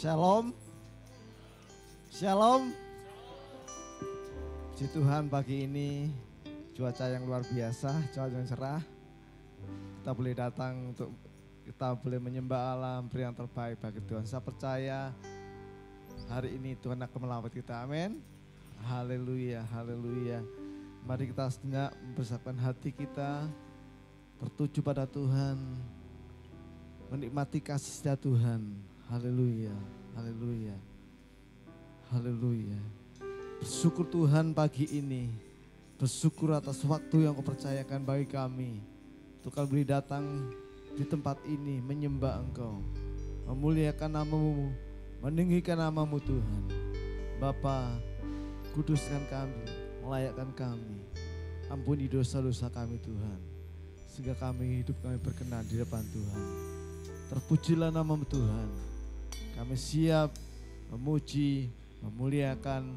Shalom. Shalom. Puji Tuhan, pagi ini cuaca yang luar biasa, cuaca yang cerah. Kita boleh datang untuk kita boleh menyembah Allah, beri yang terbaik bagi Tuhan. Saya percaya hari ini Tuhan akan melawat kita. Amin. Haleluya, haleluya. Mari kita sejenak mempersiapkan hati kita, tertuju pada Tuhan, menikmati kasih setia Tuhan. Haleluya, haleluya, haleluya. Bersyukur Tuhan pagi ini, bersyukur atas waktu yang Kau percayakan bagi kami. Untuk kami boleh datang di tempat ini menyembah Engkau, memuliakan nama-Mu, meninggikan nama-Mu Tuhan. Bapa, kuduskan kami, melayakkan kami. Ampuni dosa-dosa kami Tuhan, sehingga hidup kami berkenan di depan Tuhan. Terpujilah nama-Mu Tuhan. Kami siap memuji, memuliakan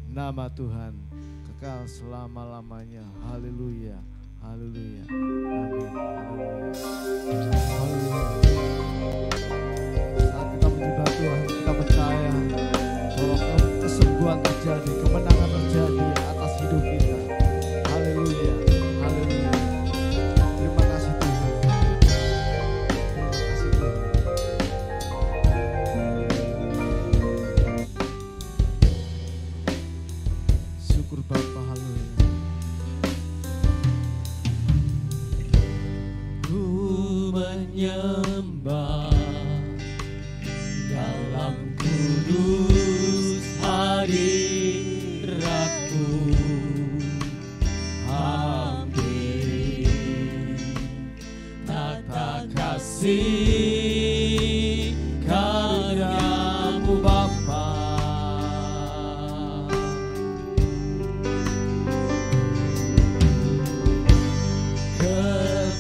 nama Tuhan kekal selama-lamanya. Haleluya, haleluya, amin, haleluya. Saat kita menyembah Tuhan, kita percaya bahwa kesembuhan terjadi, kemenangan terjadi atas hidup kita. Haleluya, haleluya. Terima kasih Tuhan. Syukur Bapa, haleluya. Ku menyembah dalam kudus hadirat-Mu, hampiri tata kasih karya-Mu Bapa.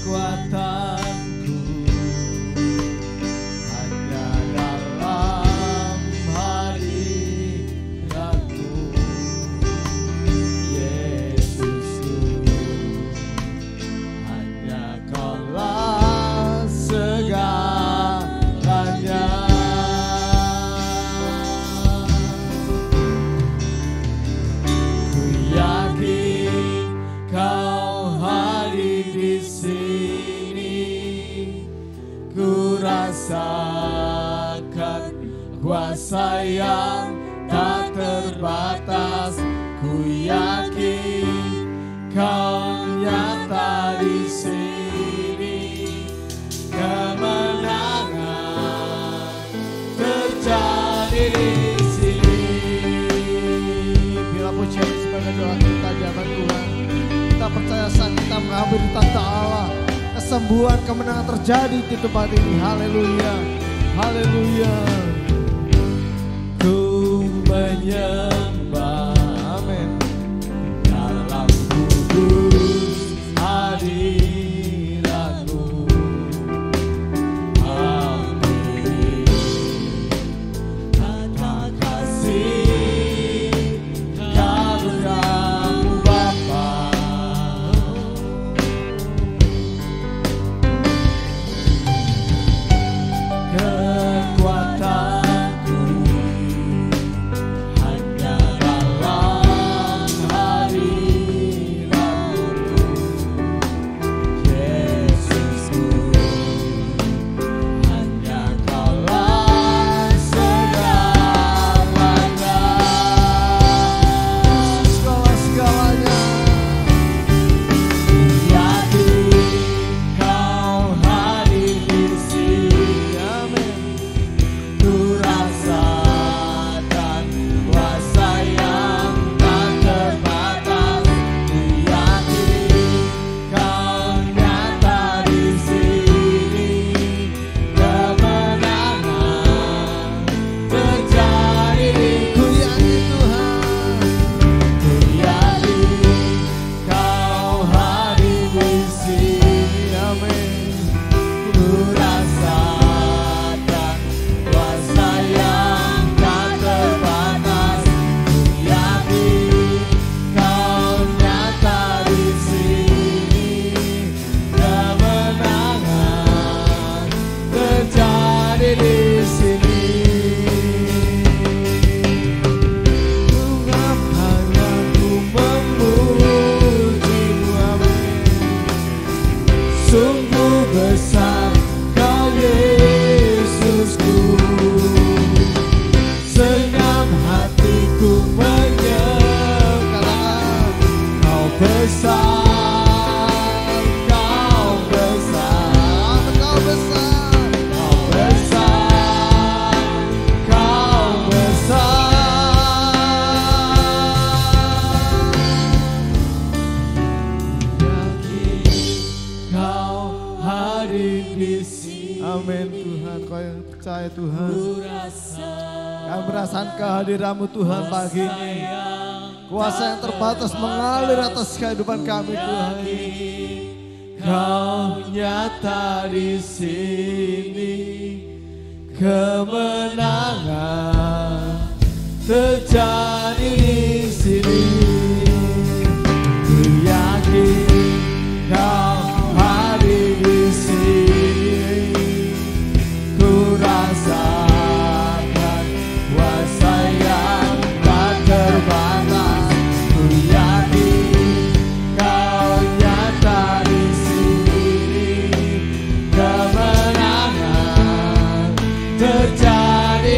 Kekuatanku hanya dalam hadirat-Mu, Yesusku. Hanya Kaulah segalanya. Ku yakin Kau hadir di sini. Ku rasakan kuasa yang tak terbatas. Ku yakin Kau nyata di sini. Kemenangan terjadi di sini. Bila pujian sebagai doa kita di hadapan Tuhan, kita percaya saat kita mengambil tata Allah, kesembuhan, kemenangan terjadi di tempat ini. Haleluya, haleluya. Ku menyembah, Amin. dalam kudus hadirat-Mu, hampiri tata kasih karya-Mu Bapa. Kekuatanku hanya dalam hadirat-Mu, Yesusku. Hanya Kaulah segalanya. Segala-segalanya. Yakin Kau hadir di sini. Amin. Ku rasakan kuasa yang tak terbatas. Ku yakin Kau nyata di sini. Kemenangan terjadi di Ku yakin Tuhan. Ku yakin Kau hadir di sini. Amin. Ku rasakan kuasa yang tak terbatas. Ku yakin Kau nyata di sini. Kemenangan terjadi di sini. Tuhan, kau yang percaya Tuhan. ku rasa Kami merasakan kehadiran-Mu Tuhan pagi ini. Kuasa yang terbatas mengalir atas kehidupan kami Tuhan. Kau nyata di sini, kemenangan terjadi di sini. Ku yakin Kau hadir di sini. Ku rasakan kuasa yang tak terbatas. Ku yakin Kau nyata di sini. Kemenangan terjadi.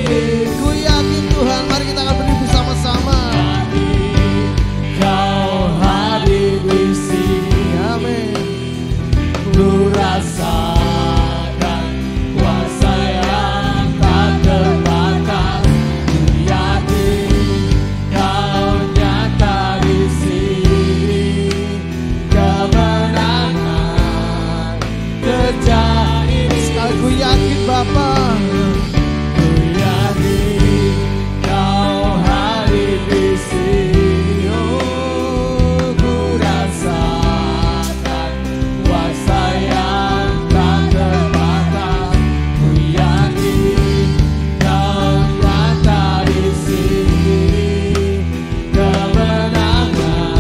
Ku yakin Tuhan, mari kita akan berdiri bersama-sama. Kau hadir di sini. Amin. Ku rasakan kuasa yang tak terbatas. Ku yakin Kau nyata di sini. Kemenangan terjadi. Sekali ku yakin Bapa. Ku yakin Kau hadir di sini. Oh, ku rasakan kuasa yang tak terbatas. Ku yakin Kau nyata di sini. Kemenangan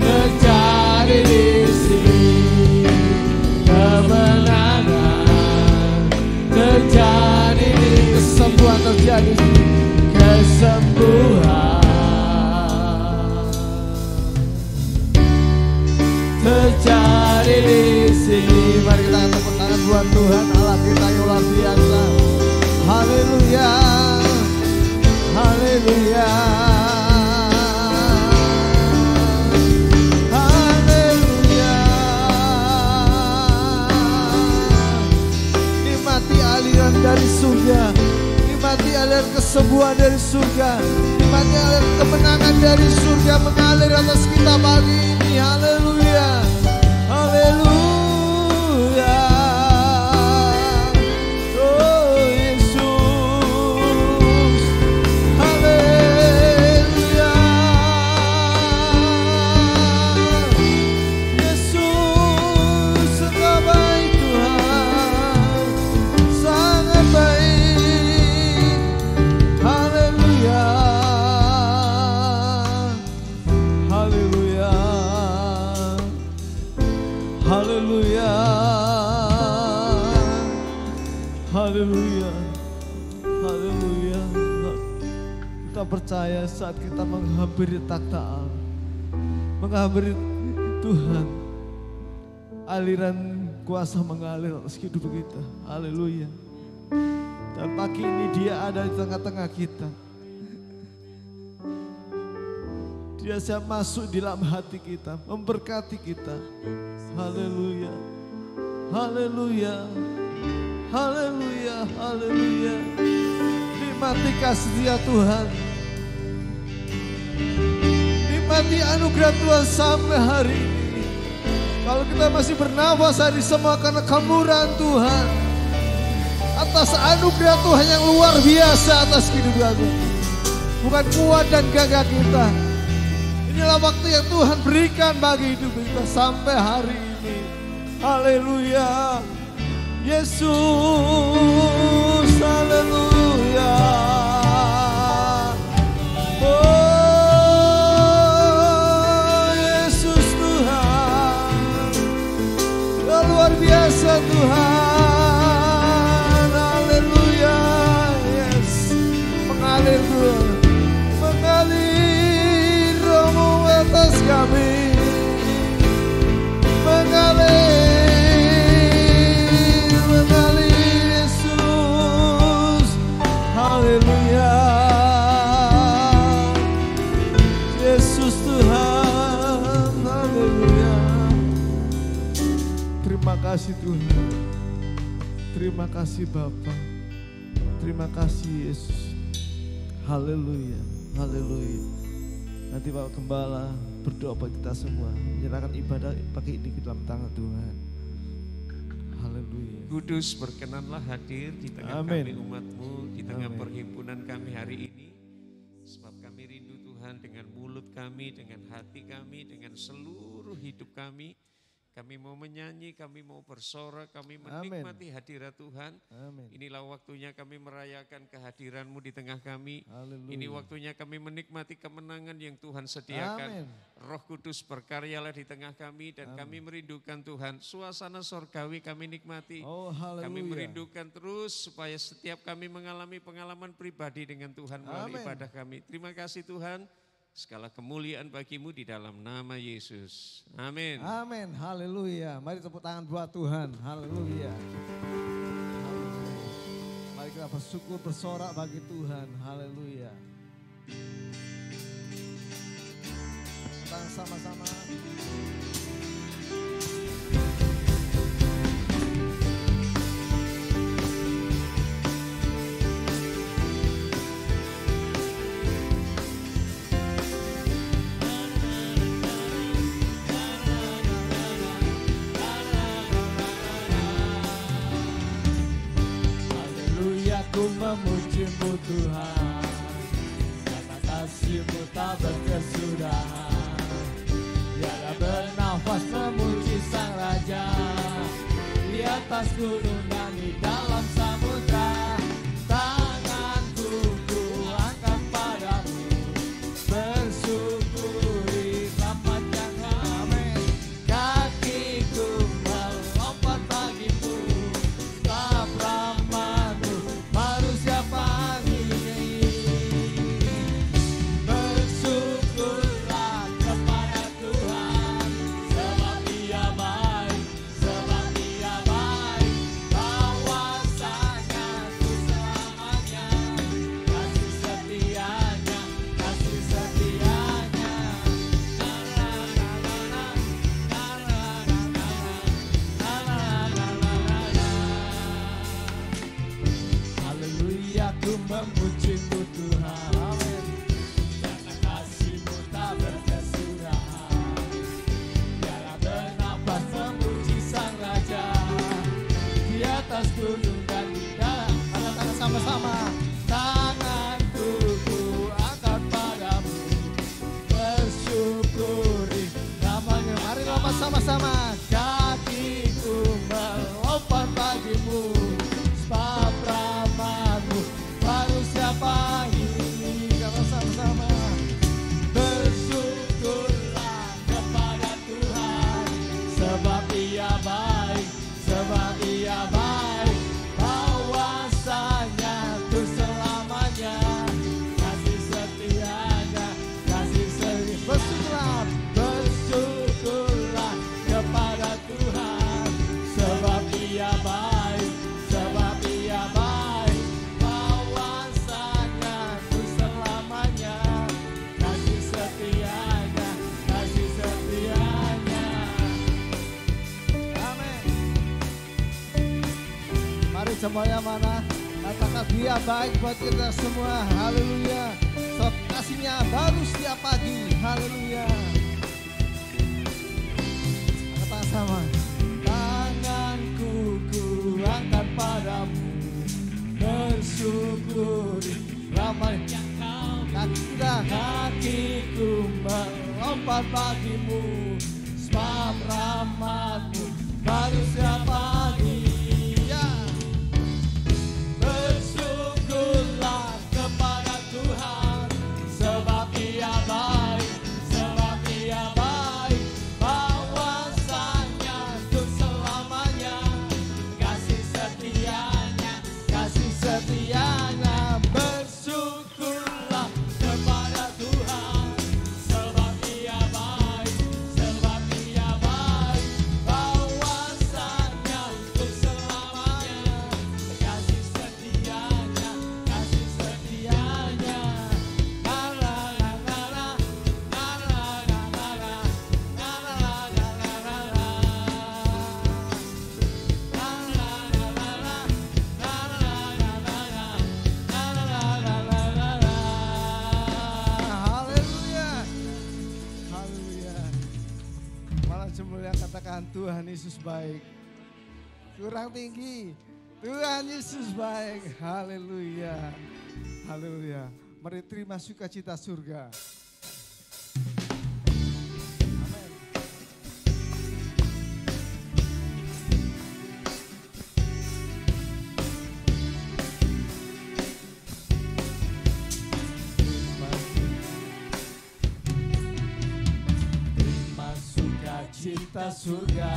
terjadi di sini. Kemenangan terjadi di Kesembuhan terjadi. kesembuhan terjadi di sini. Mari kita tepuk tangan buat Tuhan Allah kita yang luar biasa. Haleluya. Haleluya. Haleluya. Nikmati aliran dari surga. Nikmati aliran kesembuhan dari surga. Nikmati aliran kemenangan dari surga mengalir atas kita pagi ini. Haleluya. Haleluya. Oh Yesus. Haleluya. Yesus sangat baik Tuhan. Sangat baik. Haleluya. Haleluya. Haleluya. Haleluya. Haleluya. Kita percaya saat kita menghampiri takhta Allah, menghampiri Tuhan, aliran kuasa mengalir atas hidup kita. Haleluya. Dan pagi ini Dia ada di tengah-tengah kita. Dia siap masuk di dalam hati kita, memberkati kita. Haleluya. Haleluya. Haleluya. Haleluya. Nikmati kasih Dia Tuhan. Nikmati anugerah Tuhan sampai hari ini. Kalau kita masih bernafas hari semua karena kemurahan Tuhan. Atas anugerah Tuhan yang luar biasa atas kehidupan kita. Bukan kuat dan gagah kita. Inilah waktu yang Tuhan berikan bagi hidup kita sampai hari ini. Haleluya. Yesus, haleluya. Oh, Yesus Tuhan. Luar biasa Tuhan. Haleluya. Yes. Mengalir Tuhan. Mengalir Roh-Mu atas kami. Mengalir Yesus. Haleluya. Yesus Tuhan. Haleluya. Terima kasih Tuhan. Terima kasih Bapa. Terima kasih Yesus. Haleluya. Haleluya. Nanti Bapak Gembala berdoa buat kita semua. Menyerahkan ibadah pagi ini ke dalam tangan Tuhan. Haleluya. Kudus, berkenanlah hadir di tengah Amin. kami umat-Mu, di tengah Amin. perhimpunan kami hari ini. Sebab kami rindu Tuhan dengan mulut kami, dengan hati kami, dengan seluruh hidup kami. Kami mau menyanyi, kami mau bersorak, kami menikmati hadirat Tuhan. Amin. Inilah waktunya kami merayakan kehadiran-Mu di tengah kami. Haleluya. Ini waktunya kami menikmati kemenangan yang Tuhan sediakan. Amin. Roh Kudus berkaryalah di tengah kami dan kami merindukan Tuhan. Suasana sorgawi kami nikmati. Oh, haleluya. Kami merindukan terus supaya setiap kami mengalami pengalaman pribadi dengan Tuhan melalui Amin. ibadah kami. Terima kasih Tuhan. Segala kemuliaan bagi-Mu di dalam nama Yesus. Amin. Amin. Haleluya. Mari tepuk tangan buat Tuhan. Haleluya. Haleluya. Mari kita bersyukur, bersorak bagi Tuhan. Haleluya. Tangan sama-sama. Ku memuji-Mu Tuhan, karena kasih-Mu tak berkesudahan. Tiada bernafas memuji Sang Raja, di atas gunung dan di dalam samudra. Tanganku ku angkat padamu, bersyukuri rahmat yang amin. Kakiku melompat bagimu, sebab rahmat-Mu baru setiap pagi. Bersyukurlah kepada Tuhan, sebab Dia baik, sebab Dia baik. Bahwasanya ku selamanya, kasih setianya, kasih setianya. Haleluya, ku memuji-Mu Tuhan, amin. Karena kasih-Mu tak berkesudahan. Tiada bernafas memuji Sang Raja, di atas gunung dan di dalam. Tangan sama-sama. Tanganku ku angkat padamu, bersyukuri namanya. Mari lompat sama-sama. Kakiku melompat bagimu, sebab rahmat-Mu baru setiap pagi. Kalau sama-sama. Bersyukurlah kepada Tuhan, sebab Dia baik, sebab Dia baik. Bahwasanya ku selamanya, kasih setianya, kasih setianya. Bersyukurlah. Bersyukurlah kepada Tuhan, sebab Dia baik, sebab Dia baik. Bahwasanya ku selamanya, kasih setianya, kasih setianya. Amin. Mari semuanya mana? Katakan Dia baik buat kita semua. Haleluya. Sebab kasih-Nya baru setiap pagi. Haleluya. Kata sama. Tanganku ku angkat padamu, bersyukuri ramai yang kau. Kaki kita. Kakiku melompat bagimu, sebab rahmat-Mu baru setiap pagi. Ya. Bersyukurlah kepada Tuhan, sebab Dia baik, sebab Dia baik. Bahwasanya untuk selamanya, kasih setianya, kasih setianya. Bersyukurlah kepada Tuhan, sebab Dia baik, sebab Dia baik. Bahwasanya untuk selamanya, kasih setianya, kasih setianya. La la la la la, la la la la la, la la la la la la. La la la la la, la la la la la, la la la la la la. Haleluya. Haleluya. Malah semuanya katakan Tuhan Yesus baik. kurang tinggi. Tuhan Yesus baik. Haleluya. Haleluya. Mari terima sukacita surga. Amin. Terima sukacita surga,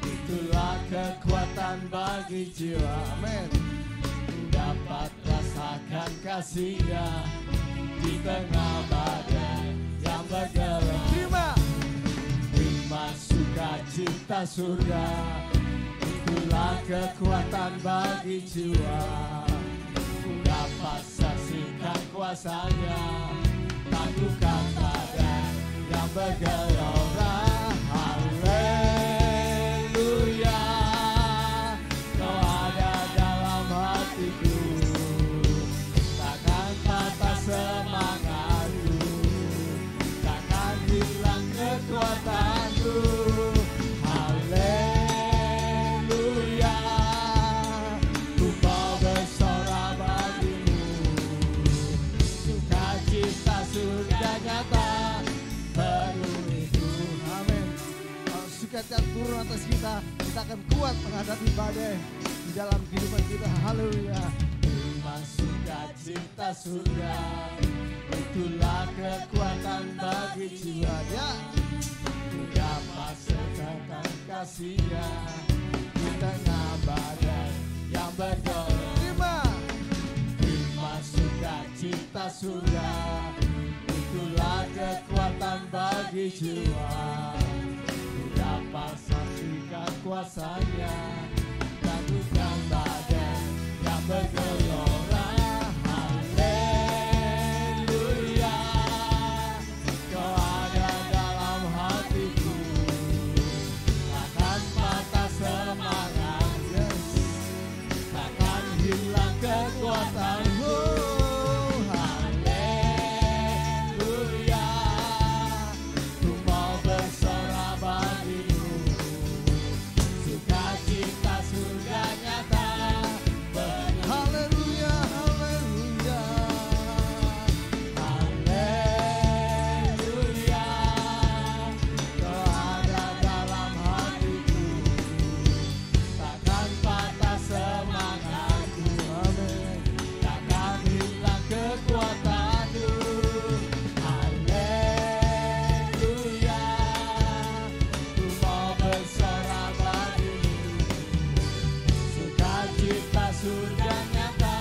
itulah kekuatan bagi jiwa. Amin. Dapat rasakan kasih-Nya di tengah badai yang bergelora. Terima sukacita surga, itulah kekuatan bagi jiwa. Dapat saksikan kuasa-Nya, tangguhkan badai yang bergelora. Haleluya, Kau ada dalam hatiku, takkan patah semangatku, takkan hilang kekuatanku. Haleluya, ku mau bersorak bagimu, sukacita surga nyata penuhiku. Amin. Kalau sukacita turun atas kita, kita akan kuat menghadapi badai di dalam kehidupan kita. Haleluya. Terima sukacita surga, itulah kekuatan bagi jiwa. Ya. Dapat sertakan kasih-Nya di tengah badai yang bergelora. Terima sukacita surga, itulah kekuatan bagi jiwa. Dapat saksikan kuasa-Nya, tangguhkan badai yang bergelora. Haleluya, Kau ada dalam hatiku, takkan patah semangat, takkan hilang kekuatanku. Haleluya, ku mau bersorak bagimu, sukacita surga nyata. Haleluya. Haleluya. Haleluya, Kau ada dalam hatiku, takkan patah semangatku. Amin. Takkan hilang kekuatanku. Haleluya, ku mau bersorak bagimu, sukacita surga nyata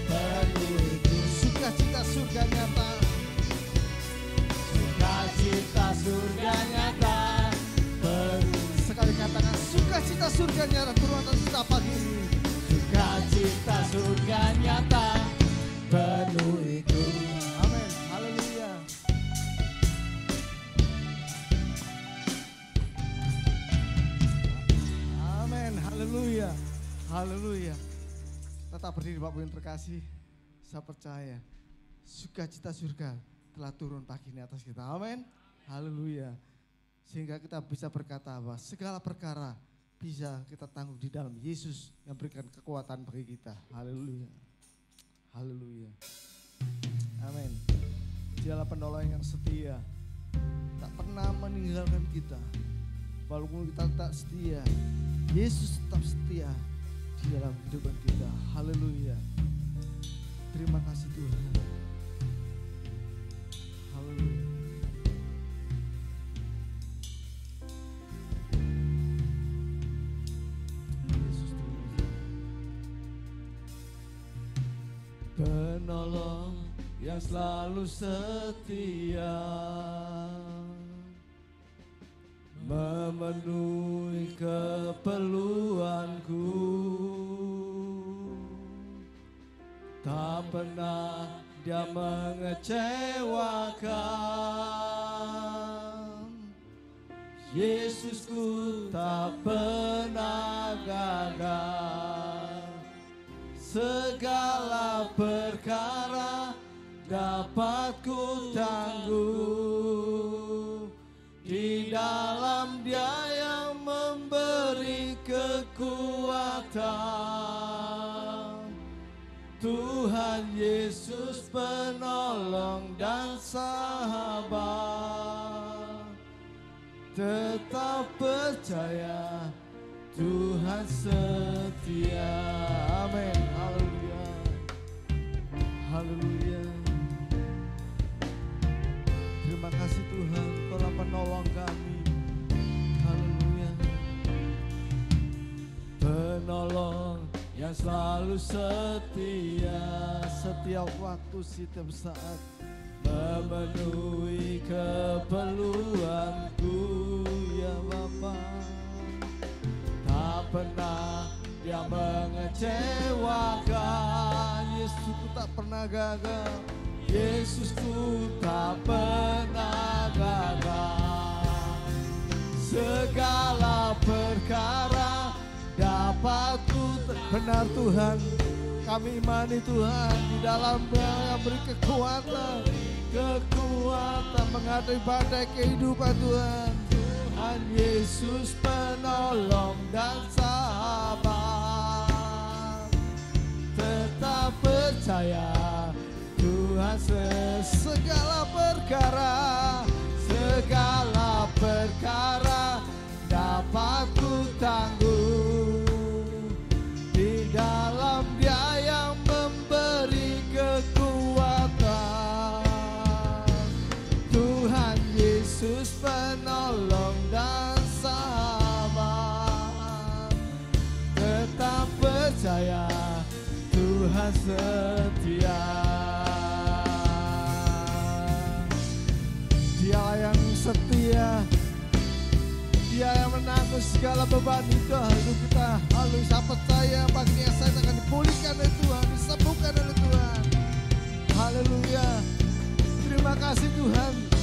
penuhiku. Sukacita surga nyata. Sukacita surga nyata penuhiku. Sekali katakan sukacita surga nyata turun atas kita pagi ini. Sukacita surga nyata penuhiku. Amin. Haleluya. Amin. Haleluya. Haleluya. Tetap berdiri Bapak Ibu yang terkasih. Saya percaya sukacita surga telah turun pagi ini atas kita. Amin. Haleluya. Sehingga kita bisa berkata bahwa segala perkara bisa kita tanggung di dalam Yesus yang berikan kekuatan bagi kita. Haleluya. Haleluya. Amin. Dialah penolong yang setia, tak pernah meninggalkan kita. Walaupun kita tak setia, Yesus tetap setia di dalam kehidupan kita. Haleluya. Terima kasih Tuhan. Haleluya. Yesus terima kasih. Penolong yang selalu setia, memenuhi keperluanku, tak pernah Dia mengecewakan. Yesusku tak pernah gagal. Segala perkara dapat ku tangguh di dalam Dia yang memberi kekuatan. datang, Tuhan Yesus penolong dan sahabat. Tetap percaya, Tuhan setia. Amin. Haleluya. Haleluya. Terima kasih Tuhan, Kau penolong kami. Haleluya. Penolong yang selalu setia, setiap waktu, setiap saat memenuhi keperluanku, ya Bapa. Tak pernah Dia mengecewakan. Yesusku tak pernah gagal, Yesusku tak pernah gagal. Segala perkara dapat ku benar Tuhan. Kami imani Tuhan, di dalam yang beri kekuatan menghadapi badai kehidupan Tuhan. Tuhan Yesus penolong dan sahabat. Tetap percaya, Tuhan segala perkara dapat ku tanggung. Di dalam Dia yang memberi kekuatan. Tuhan Yesus penolong dan sahabat. Tetap percaya, Tuhan setia. Dia yang setia, Dia yang menanggung segala beban hidup kita. Haleluya, saya percaya pagi saya akan dipulihkan oleh Tuhan, disembuhkan oleh Tuhan. Haleluya. Terima kasih Tuhan.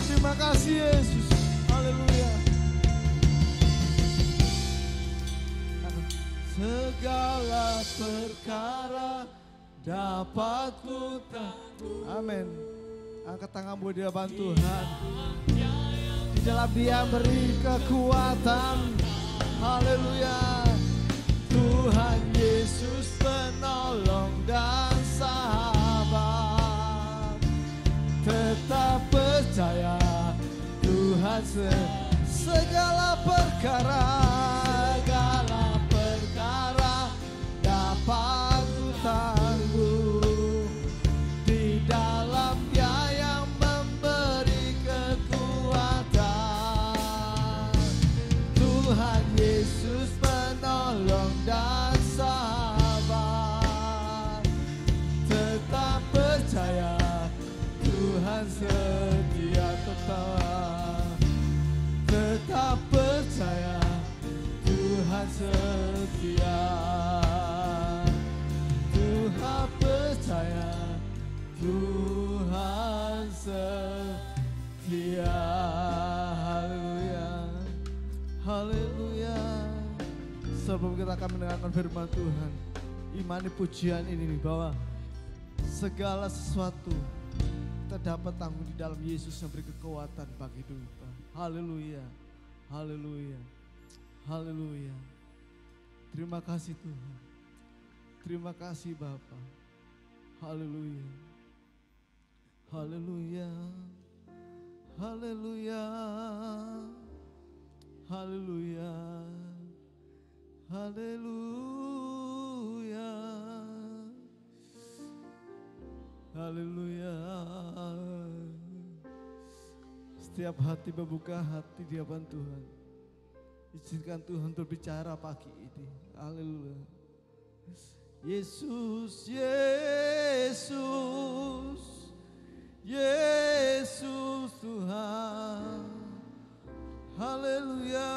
Terima kasih Yesus. Haleluya. Segala perkara dapat ku tanggung. Amin. Angkat tanganmu di hadapan Tuhan. Di dalam Dia beri kekuatan. Haleluya. Tuhan Yesus penolong dan sahabat. Tetap percaya, Tuhan segala perkara dapat ku tanggung. Di dalam Dia yang memberi kekuatan. Tuhan Yesus penolong dan sahabat. Tetap percaya, Tuhan setia tetap. Tetap percaya, Tuhan setia. Tuhan percaya, Tuhan setia. Haleluya. Haleluya. Sebelum kita akan mendengarkan firman Tuhan, imani pujian ini bahwa segala sesuatu kita dapat tanggung di dalam Yesus yang beri kekuatan bagi hidup kita. Haleluya. Haleluya. Haleluya. Terima kasih Tuhan. Terima kasih Bapa. Haleluya. Haleluya. Haleluya. Haleluya. Haleluya. Haleluya. Setiap hati membuka hati di hadapan Tuhan. Izinkan Tuhan berbicara pagi ini. Haleluya. Yesus, Yesus, Yesus Tuhan. Haleluya.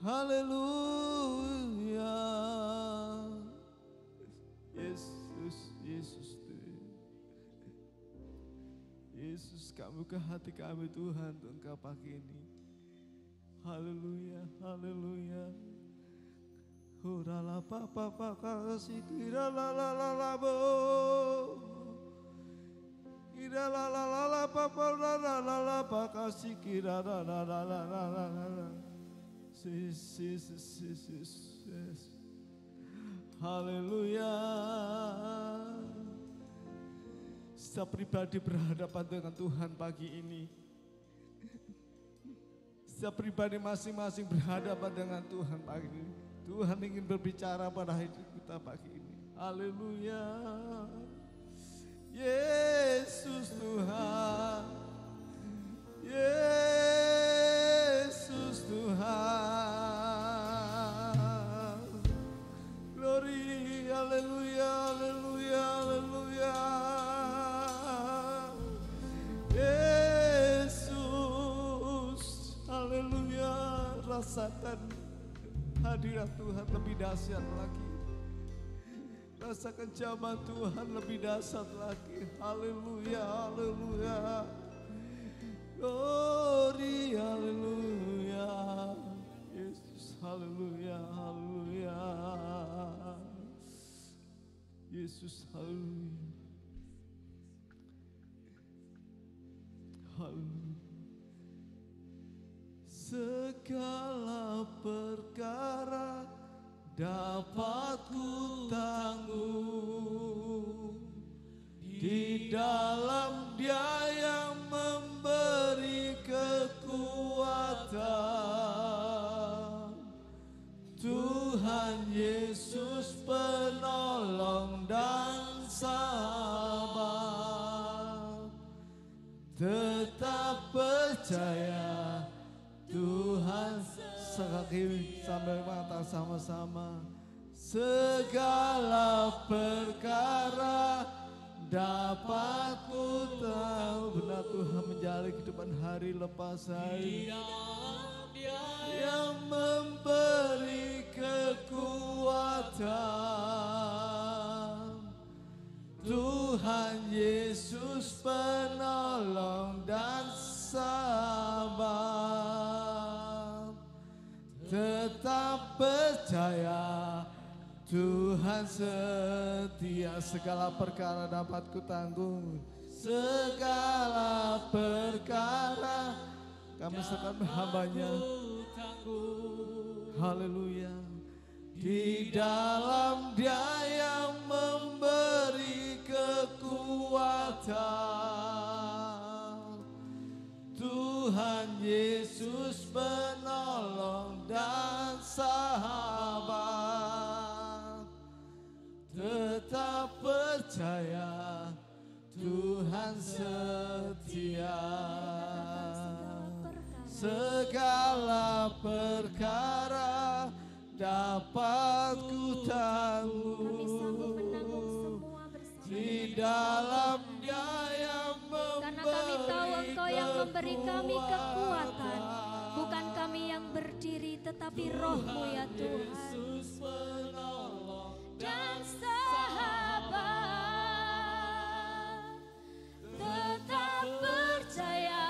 Haleluya. Yesus, Yesus Tuhan. Yesus, kami buka hati kami Tuhan untuk Engkau pagi ini. Haleluya, haleluya. Hurala papa kasih kira la la la la bo. Kira la la la la papa la la la la pa kasih kira la la la la la la la. Yesus. Haleluya. Setiap pribadi berhadapan dengan Tuhan pagi ini. Setiap pribadi masing-masing berhadapan dengan Tuhan pagi ini. Tuhan ingin berbicara pada hidup kita pagi ini. Haleluya. Yesus Tuhan. Yesus Tuhan. Glory, haleluya, haleluya, haleluya. Yesus, haleluya. Rasakan hadirat Tuhan lebih dahsyat lagi. Rasakan jamaah Tuhan lebih dahsyat lagi. Haleluya, haleluya. Glory, haleluya. Yesus, haleluya, haleluya. Yesus, haleluya. Haleluya. Segala perkara dapat ku tanggung di dalam Dia yang memberi kekuatan. Tuhan Yesus penolong dan sahabat. Tetap percaya Tuhan. Sekali sambil mata sama-sama. Segala perkara dapat ku tahu. Benar Tuhan menjalani kehidupan hari lepas hari. Yang memberi kekuatan. Tuhan Yesus penolong dan sahabat. Tetap percaya Tuhan setia. Segala perkara dapat ku tanggung. Segala perkara kami serahkan hamba-Nya. Haleluya. Di dalam Dia yang memberi kekuatan. Tuhan Yesus penolong dan sahabat. Tetap percaya Tuhan setia. Segala perkara dapat ku tanggung. Di dalam Dia yang memberi. Karena kami tahu Engkau yang memberi kami kekuatan. Bukan kami yang berdiri tetapi Roh-Mu ya Tuhan. Dan sahabat tetap percaya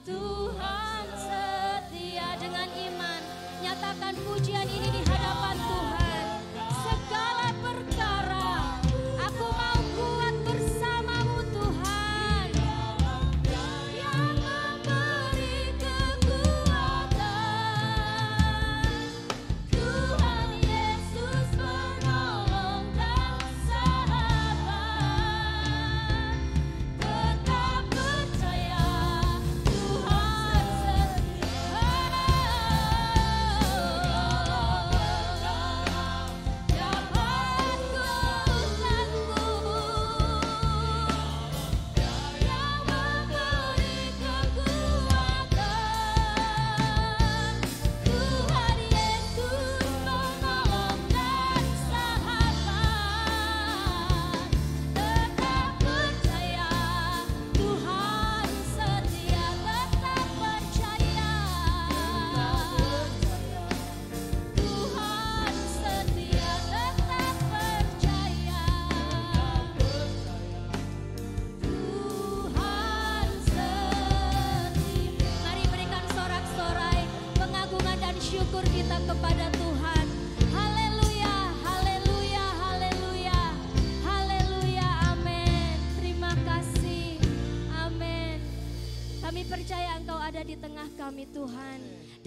Tuhan setia. Dengan iman nyatakan pujian ini di hadapan Tuhan. Segala perkara aku mau kuat bersamamu Tuhan, yang memberi kekuatan. Tuhan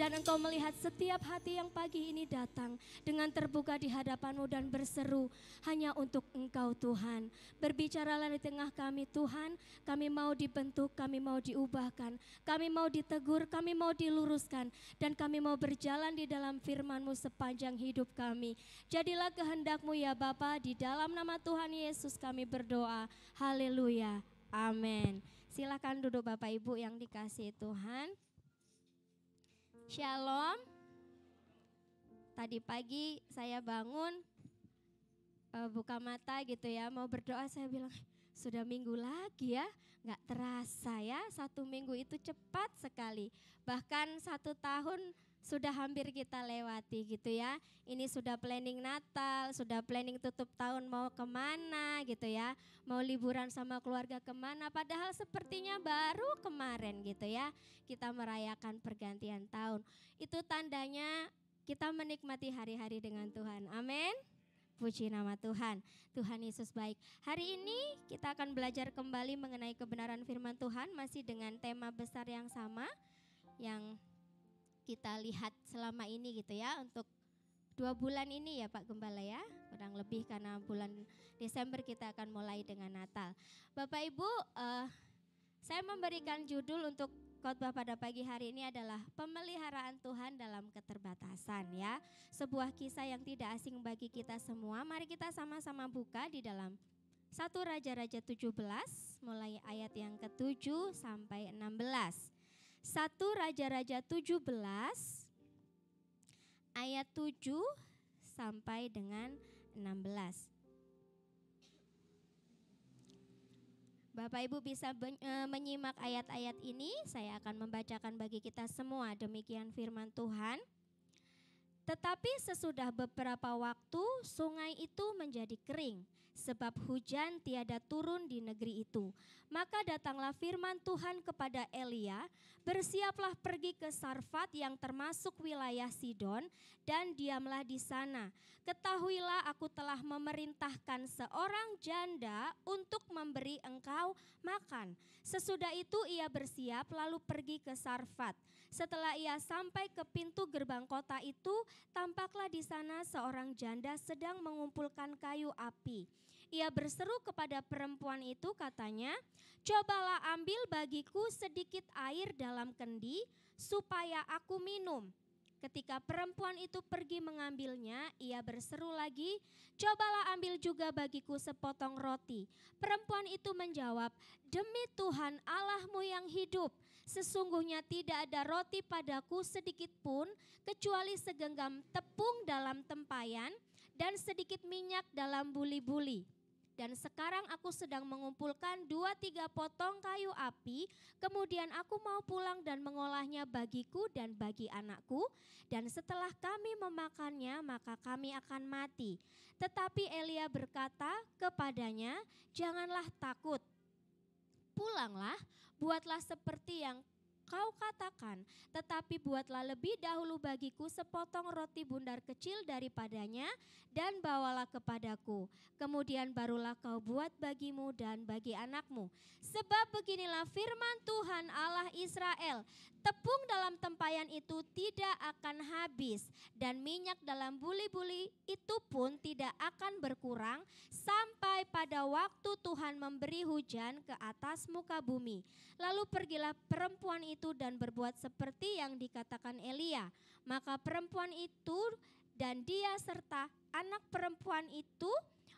Dan Engkau melihat setiap hati yang pagi ini datang dengan terbuka di hadapan-Mu dan berseru hanya untuk Engkau Tuhan. Berbicaralah di tengah kami Tuhan, kami mau dibentuk, kami mau diubahkan, kami mau ditegur, kami mau diluruskan, dan kami mau berjalan di dalam firman-Mu sepanjang hidup kami. Jadilah kehendak-Mu ya Bapa, di dalam nama Tuhan Yesus kami berdoa. Haleluya, amin. Silakan duduk Bapak Ibu yang dikasihi Tuhan. Shalom. Tadi pagi saya bangun, buka mata gitu ya, mau berdoa, saya bilang sudah minggu lagi ya, nggak terasa ya, 1 minggu itu cepat sekali. Bahkan 1 tahun sudah hampir kita lewati gitu ya. Ini sudah planning Natal, sudah planning tutup tahun mau kemana gitu ya. Mau liburan sama keluarga kemana, padahal sepertinya baru kemarin gitu ya. Kita merayakan pergantian tahun. Itu tandanya kita menikmati hari-hari dengan Tuhan. Amin. Puji nama Tuhan. Tuhan Yesus baik. Hari ini kita akan belajar kembali mengenai kebenaran firman Tuhan. Masih dengan tema besar yang sama yang kita lihat selama ini gitu ya, untuk 2 bulan ini ya Pak Gembala ya, kurang lebih, karena bulan Desember kita akan mulai dengan Natal. Bapak Ibu, saya memberikan judul untuk khotbah pada pagi hari ini adalah pemeliharaan Tuhan dalam keterbatasan ya. Sebuah kisah yang tidak asing bagi kita semua. Mari kita sama-sama buka di dalam 1 Raja-Raja 17 mulai ayat yang ke-7 sampai 16. 1 Raja-Raja 17 ayat 7 sampai dengan 16. Bapak Ibu bisa menyimak ayat-ayat ini, saya akan membacakan bagi kita semua, demikian firman Tuhan. Tetapi sesudah beberapa waktu sungai itu menjadi kering, sebab hujan tiada turun di negeri itu. Maka datanglah firman Tuhan kepada Elia, bersiaplah pergi ke Sarfat yang termasuk wilayah Sidon, dan diamlah di sana. Ketahuilah aku telah memerintahkan seorang janda untuk memberi engkau makan. Sesudah itu ia bersiap lalu pergi ke Sarfat. Setelah ia sampai ke pintu gerbang kota itu, tampaklah di sana seorang janda sedang mengumpulkan kayu api. Ia berseru kepada perempuan itu, katanya, "Cobalah ambil bagiku sedikit air dalam kendi supaya aku minum." Ketika perempuan itu pergi mengambilnya, ia berseru lagi, "Cobalah ambil juga bagiku sepotong roti." Perempuan itu menjawab, "Demi Tuhan Allahmu yang hidup, sesungguhnya tidak ada roti padaku sedikit pun, kecuali segenggam tepung dalam tempayan dan sedikit minyak dalam buli-buli. Dan sekarang aku sedang mengumpulkan 2-3 potong kayu api, kemudian aku mau pulang dan mengolahnya bagiku dan bagi anakku, dan setelah kami memakannya maka kami akan mati." Tetapi Elia berkata kepadanya, "Janganlah takut, pulanglah, buatlah seperti yang kau katakan, tetapi buatlah lebih dahulu bagiku sepotong roti bundar kecil daripadanya dan bawalah kepadaku. Kemudian barulah kau buat bagimu dan bagi anakmu. Sebab beginilah firman Tuhan Allah Israel, tepung dalam tempayan itu tidak akan habis dan minyak dalam buli-buli itu pun tidak akan berkurang sampai pada waktu Tuhan memberi hujan ke atas muka bumi." Lalu pergilah perempuan itu dan berbuat seperti yang dikatakan Elia. Maka perempuan itu dan dia serta anak perempuan itu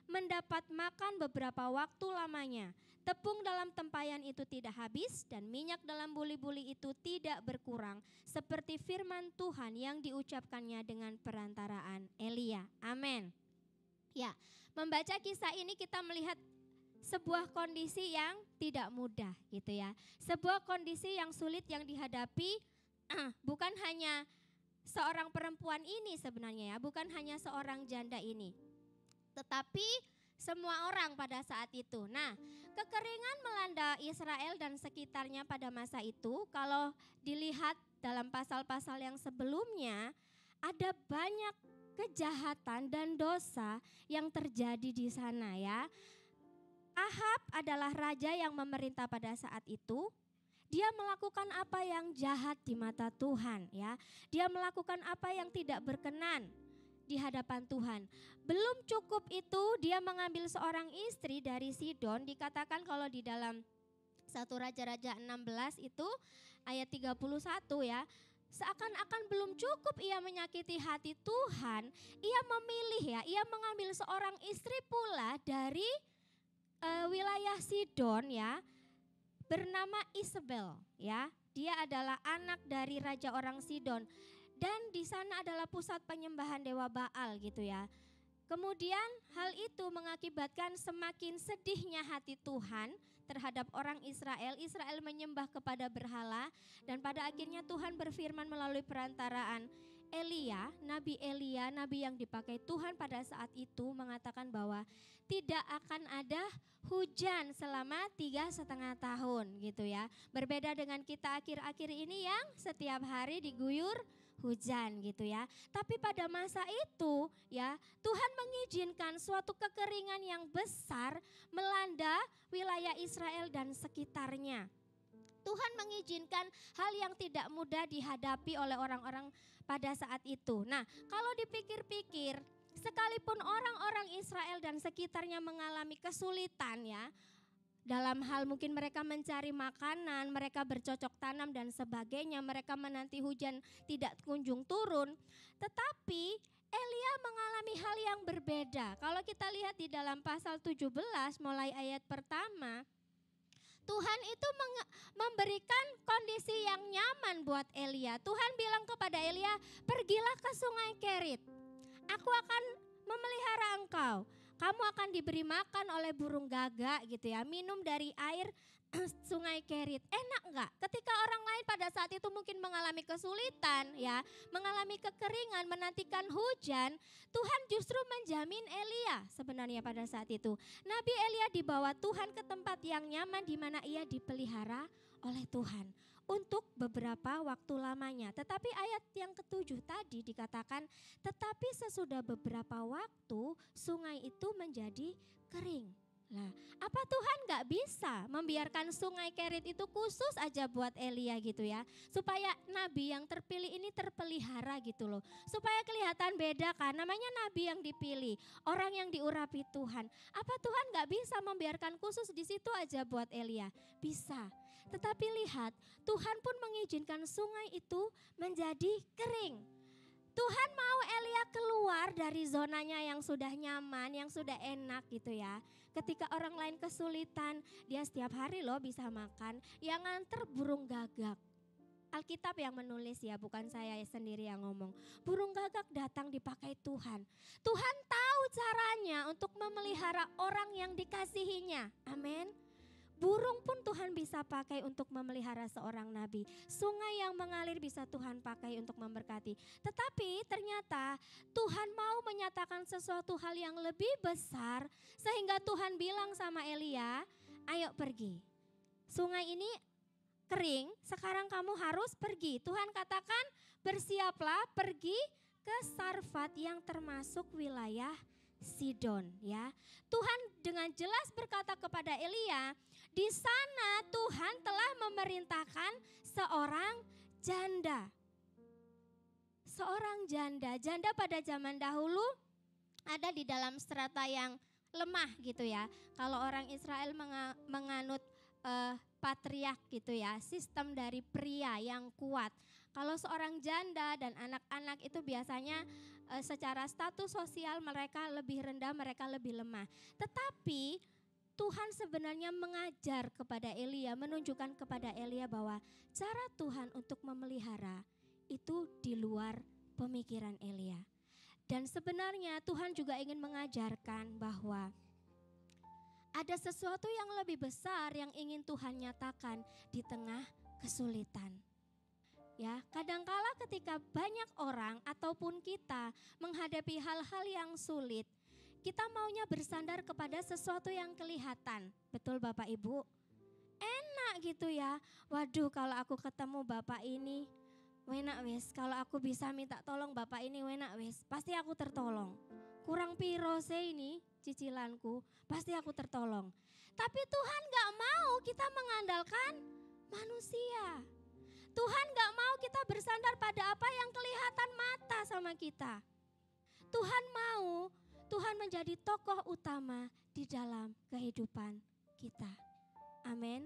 mendapat makan beberapa waktu lamanya. Tepung dalam tempayan itu tidak habis dan minyak dalam buli-buli itu tidak berkurang, seperti firman Tuhan yang diucapkannya dengan perantaraan Elia. Amin. Ya, membaca kisah ini kita melihat sebuah kondisi yang tidak mudah gitu ya. Sebuah kondisi yang sulit yang dihadapi bukan hanya seorang perempuan ini sebenarnya ya, bukan hanya seorang janda ini, tetapi semua orang pada saat itu. Nah, kekeringan melanda Israel dan sekitarnya pada masa itu. Kalau dilihat dalam pasal-pasal yang sebelumnya, ada banyak kejahatan dan dosa yang terjadi di sana ya. Ahab adalah raja yang memerintah pada saat itu, Dia melakukan apa yang jahat di mata Tuhan, ya. Dia melakukan apa yang tidak berkenan di hadapan Tuhan. Belum cukup itu, dia mengambil seorang istri dari Sidon. Dikatakan kalau di dalam 1 Raja-Raja 16 itu ayat 31 ya. Seakan-akan belum cukup ia menyakiti hati Tuhan, ia memilih ya, ia mengambil seorang istri pula dari wilayah Sidon ya, bernama Isabel ya. Dia adalah anak dari raja orang Sidon dan di sana adalah pusat penyembahan dewa Baal gitu ya. Kemudian hal itu mengakibatkan semakin sedihnya hati Tuhan terhadap orang Israel. Israel menyembah kepada berhala dan pada akhirnya Tuhan berfirman melalui perantaraan Elia, nabi yang dipakai Tuhan pada saat itu mengatakan bahwa tidak akan ada hujan selama 3,5 tahun gitu ya. Berbeda dengan kita akhir-akhir ini yang setiap hari diguyur hujan gitu ya. Tapi pada masa itu ya, Tuhan mengizinkan suatu kekeringan yang besar melanda wilayah Israel dan sekitarnya. Tuhan mengizinkan hal yang tidak mudah dihadapi oleh orang-orang pada saat itu. Nah, kalau dipikir-pikir, sekalipun orang-orang Israel dan sekitarnya mengalami kesulitan ya, dalam hal mungkin mereka mencari makanan, mereka bercocok tanam dan sebagainya, mereka menanti hujan tidak kunjung turun. Tetapi Elia mengalami hal yang berbeda. Kalau kita lihat di dalam pasal 17 mulai ayat pertama, Tuhan itu memberikan kondisi yang nyaman buat Elia. Tuhan bilang kepada Elia, pergilah ke sungai Kerit. Aku akan memelihara engkau. Kamu akan diberi makan oleh burung gagak gitu ya. Minum dari air sungai Kerit. Enak enggak? Ketika orang lain pada saat itu mungkin mengalami kesulitan ya. Mengalami kekeringan, menantikan hujan. Tuhan justru menjamin Elia sebenarnya pada saat itu. Nabi Elia dibawa Tuhan ke tempat yang nyaman di mana ia dipelihara oleh Tuhan untuk beberapa waktu lamanya. Tetapi ayat yang ke-7 tadi dikatakan, tetapi sesudah beberapa waktu sungai itu menjadi kering. Nah, apa Tuhan gak bisa membiarkan sungai Kerit itu khusus aja buat Elia gitu ya. Supaya nabi yang terpilih ini terpelihara gitu loh. Supaya kelihatan beda kan, namanya nabi yang dipilih, orang yang diurapi Tuhan. Apa Tuhan gak bisa membiarkan khusus di situ aja buat Elia? Bisa. Tetapi lihat, Tuhan pun mengizinkan sungai itu menjadi kering. Tuhan mau Elia keluar dari zonanya yang sudah nyaman, yang sudah enak gitu ya. Ketika orang lain kesulitan, dia setiap hari loh bisa makan, yang nganter burung gagak. Alkitab yang menulis ya, bukan saya sendiri yang ngomong. Burung gagak datang dipakai Tuhan. Tuhan tahu caranya untuk memelihara orang yang dikasihinya. Amin. Burung pun Tuhan bisa pakai untuk memelihara seorang nabi. Sungai yang mengalir bisa Tuhan pakai untuk memberkati. Tetapi ternyata Tuhan mau menyatakan sesuatu hal yang lebih besar. Sehingga Tuhan bilang sama Elia, ayo pergi. Sungai ini kering, sekarang kamu harus pergi. Tuhan katakan bersiaplah pergi ke Sarfat yang termasuk wilayah Sidon ya. Tuhan dengan jelas berkata kepada Elia, di sana Tuhan telah memerintahkan seorang janda. Seorang janda. Janda pada zaman dahulu ada di dalam strata yang lemah gitu ya. Kalau orang Israel menganut patriark gitu ya, sistem dari pria yang kuat. Kalau seorang janda dan anak-anak itu biasanya secara status sosial mereka lebih rendah, mereka lebih lemah. Tetapi Tuhan sebenarnya mengajar kepada Elia, menunjukkan kepada Elia bahwa cara Tuhan untuk memelihara itu di luar pemikiran Elia. Dan sebenarnya Tuhan juga ingin mengajarkan bahwa ada sesuatu yang lebih besar yang ingin Tuhan nyatakan di tengah kesulitan. Ya, kadangkala ketika banyak orang ataupun kita menghadapi hal-hal yang sulit, kita maunya bersandar kepada sesuatu yang kelihatan. Betul Bapak Ibu? Enak gitu ya. Waduh, kalau aku ketemu Bapak ini, wenak wes. Kalau aku bisa minta tolong Bapak ini, wenak wes. Pasti aku tertolong. Kurang piro ini cicilanku, pasti aku tertolong. Tapi Tuhan gak mau kita mengandalkan manusia. Tuhan gak mau kita bersandar pada apa yang kelihatan mata sama kita. Tuhan mau Tuhan menjadi tokoh utama di dalam kehidupan kita. Amin.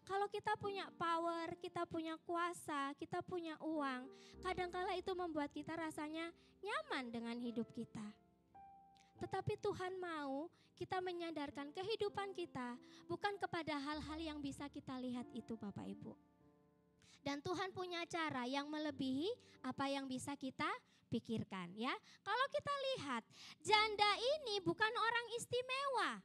Kalau kita punya power, kita punya kuasa, kita punya uang, kadangkala itu membuat kita rasanya nyaman dengan hidup kita. Tetapi Tuhan mau kita menyandarkan kehidupan kita bukan kepada hal-hal yang bisa kita lihat itu, Bapak Ibu. Dan Tuhan punya cara yang melebihi apa yang bisa kita pikirkan, ya. Kalau kita lihat, janda ini bukan orang istimewa.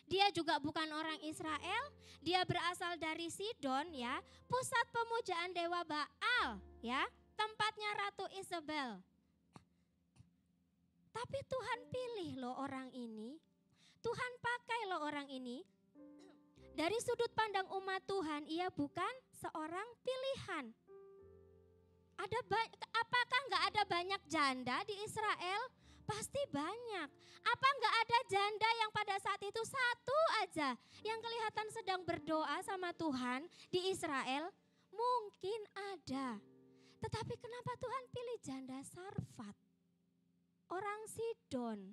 Dia juga bukan orang Israel, dia berasal dari Sidon, ya, pusat pemujaan dewa Baal, ya, tempatnya Ratu Isabel. Tapi Tuhan pilih loh orang ini, Tuhan pakai loh orang ini. Dari sudut pandang umat Tuhan, ia bukan seorang pilihan. Apakah nggak ada banyak janda di Israel? Pasti banyak. Apa nggak ada janda yang pada saat itu satu aja yang kelihatan sedang berdoa sama Tuhan di Israel? Mungkin ada. Tetapi kenapa Tuhan pilih janda Sarfat? Orang Sidon.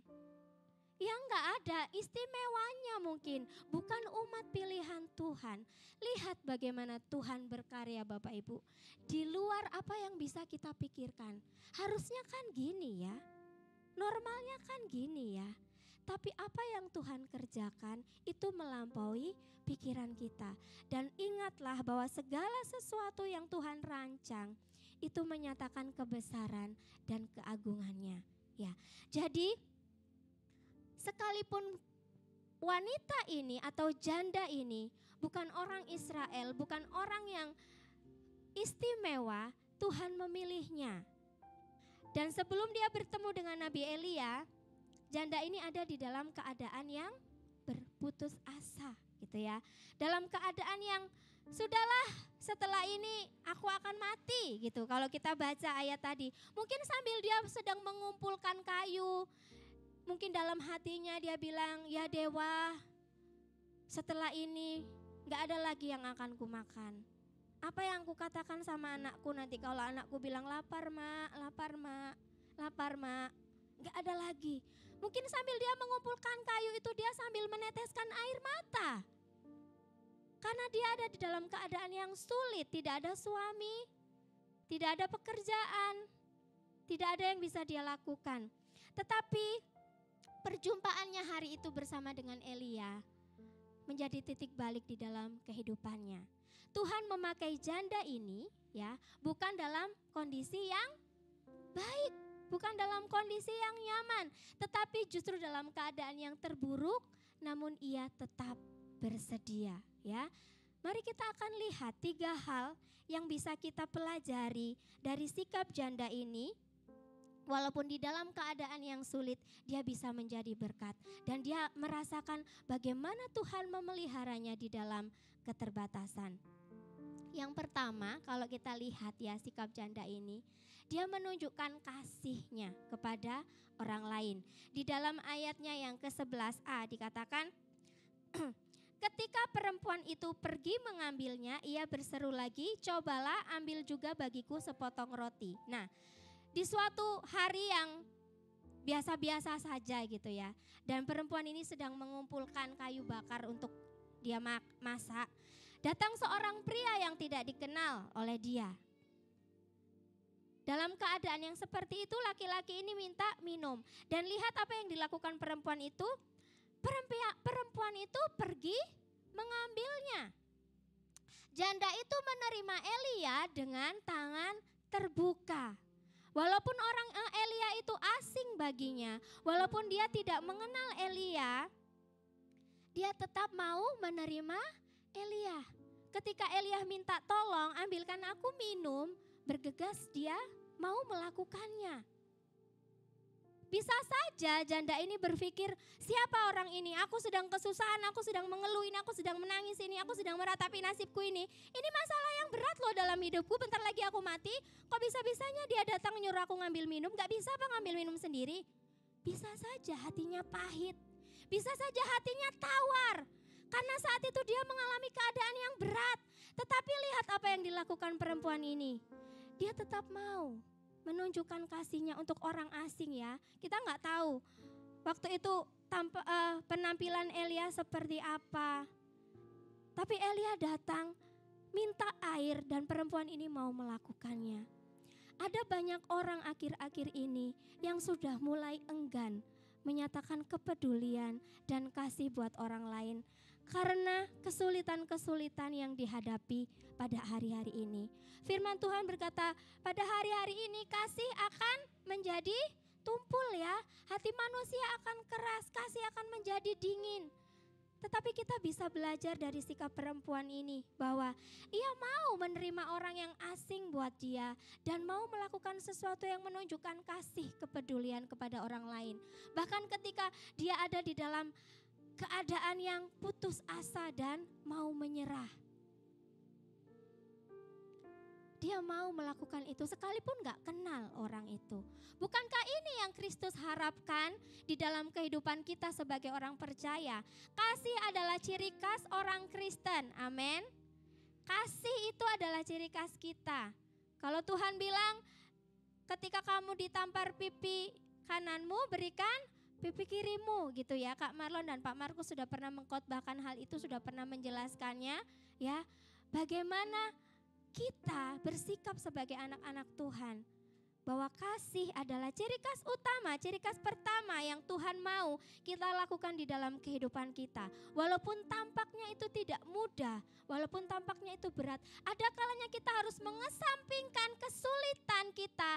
Yang nggak ada istimewanya mungkin. Bukan umat pilihan Tuhan. Lihat bagaimana Tuhan berkarya Bapak Ibu. Di luar apa yang bisa kita pikirkan. Harusnya kan gini ya. Normalnya kan gini ya, tapi apa yang Tuhan kerjakan itu melampaui pikiran kita. Dan ingatlah bahwa segala sesuatu yang Tuhan rancang itu menyatakan kebesaran dan keagungannya. Ya, jadi sekalipun wanita ini atau janda ini bukan orang Israel, bukan orang yang istimewa, Tuhan memilihnya. Dan sebelum dia bertemu dengan Nabi Elia, janda ini ada di dalam keadaan yang berputus asa gitu ya. Dalam keadaan yang sudahlah setelah ini aku akan mati gitu. Kalau kita baca ayat tadi, mungkin sambil dia sedang mengumpulkan kayu, mungkin dalam hatinya dia bilang, ya dewa, setelah ini gak ada lagi yang akan kumakan. Apa yang aku katakan sama anakku nanti kalau anakku bilang lapar mak, lapar mak, lapar mak. Gak ada lagi. Mungkin sambil dia mengumpulkan kayu itu dia sambil meneteskan air mata. Karena dia ada di dalam keadaan yang sulit, tidak ada suami, tidak ada pekerjaan, tidak ada yang bisa dia lakukan. Tetapi perjumpaannya hari itu bersama dengan Elia menjadi titik balik di dalam kehidupannya. Tuhan memakai janda ini ya, bukan dalam kondisi yang baik, bukan dalam kondisi yang nyaman, tetapi justru dalam keadaan yang terburuk, namun ia tetap bersedia ya. Mari kita akan lihat 3 hal yang bisa kita pelajari dari sikap janda ini. Walaupun di dalam keadaan yang sulit, dia bisa menjadi berkat. Dan dia merasakan bagaimana Tuhan memeliharanya di dalam keterbatasan. Yang pertama, kalau kita lihat ya sikap janda ini, dia menunjukkan kasihnya kepada orang lain. Di dalam ayatnya yang ke-11a dikatakan, ketika perempuan itu pergi mengambilnya, ia berseru lagi, cobalah ambil juga bagiku sepotong roti. Nah, di suatu hari yang biasa-biasa saja gitu ya. Dan perempuan ini sedang mengumpulkan kayu bakar untuk dia masak. Datang seorang pria yang tidak dikenal oleh dia. Dalam keadaan yang seperti itu laki-laki ini minta minum. Dan lihat apa yang dilakukan perempuan itu. Perempuan itu pergi mengambilnya. Janda itu menerima Elia dengan tangan terbuka. Walaupun orang Elia itu asing baginya, walaupun dia tidak mengenal Elia, dia tetap mau menerima Elia. Ketika Elia minta tolong, ambilkan aku minum, bergegas dia mau melakukannya. Bisa saja janda ini berpikir, siapa orang ini? Aku sedang kesusahan, aku sedang mengeluh ini, aku sedang menangis ini, aku sedang meratapi nasibku ini. Ini masalah yang berat loh dalam hidupku, bentar lagi aku mati. Kok bisa-bisanya dia datang nyuruh aku ngambil minum? Gak bisa apa ngambil minum sendiri? Bisa saja hatinya pahit, bisa saja hatinya tawar. Karena saat itu dia mengalami keadaan yang berat. Tetapi lihat apa yang dilakukan perempuan ini. Dia tetap mau menunjukkan kasihnya untuk orang asing ya. Kita nggak tahu waktu itu penampilan Elia seperti apa. Tapi Elia datang minta air dan perempuan ini mau melakukannya. Ada banyak orang akhir-akhir ini yang sudah mulai enggan menyatakan kepedulian dan kasih buat orang lain karena kesulitan-kesulitan yang dihadapi pada hari-hari ini. Firman Tuhan berkata, pada hari-hari ini kasih akan menjadi tumpul ya. Hati manusia akan keras, kasih akan menjadi dingin. Tetapi kita bisa belajar dari sikap perempuan ini bahwa ia mau menerima orang yang asing buat dia dan mau melakukan sesuatu yang menunjukkan kasih kepedulian kepada orang lain. Bahkan ketika dia ada di dalam keadaan yang putus asa dan mau menyerah. Dia mau melakukan itu sekalipun gak kenal orang itu. Bukankah ini yang Kristus harapkan di dalam kehidupan kita sebagai orang percaya? Kasih adalah ciri khas orang Kristen, amin. Kasih itu adalah ciri khas kita. Kalau Tuhan bilang ketika kamu ditampar pipi kananmu, berikan pipi kirimu gitu ya. Kak Marlon dan Pak Markus sudah pernah mengkhotbahkan hal itu, sudah pernah menjelaskannya ya. Bagaimana kita bersikap sebagai anak-anak Tuhan, bahwa kasih adalah ciri khas utama, ciri khas pertama yang Tuhan mau kita lakukan di dalam kehidupan kita. Walaupun tampaknya itu tidak mudah, walaupun tampaknya itu berat, ada kalanya kita harus mengesampingkan kesulitan kita,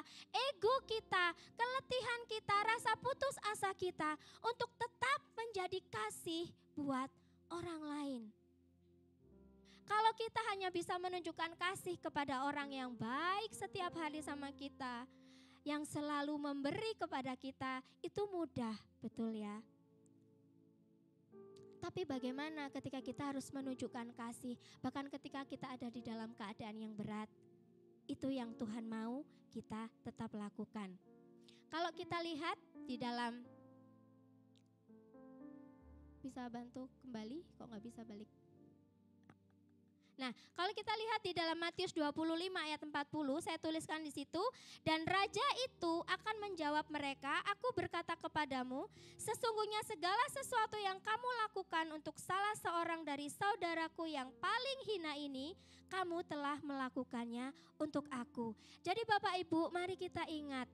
ego kita, keletihan kita, rasa putus asa kita untuk tetap menjadi kasih buat orang lain. Kalau kita hanya bisa menunjukkan kasih kepada orang yang baik setiap hari sama kita, yang selalu memberi kepada kita, itu mudah, betul ya. Tapi bagaimana ketika kita harus menunjukkan kasih, bahkan ketika kita ada di dalam keadaan yang berat, itu yang Tuhan mau kita tetap lakukan. Kalau kita lihat di dalam, bisa bantu kembali, kok nggak bisa balik? Nah, kalau kita lihat di dalam Matius 25 ayat 40, saya tuliskan di situ, dan raja itu akan menjawab mereka, aku berkata kepadamu, sesungguhnya segala sesuatu yang kamu lakukan untuk salah seorang dari saudaraku yang paling hina ini, kamu telah melakukannya untuk aku. Jadi Bapak Ibu, mari kita ingat,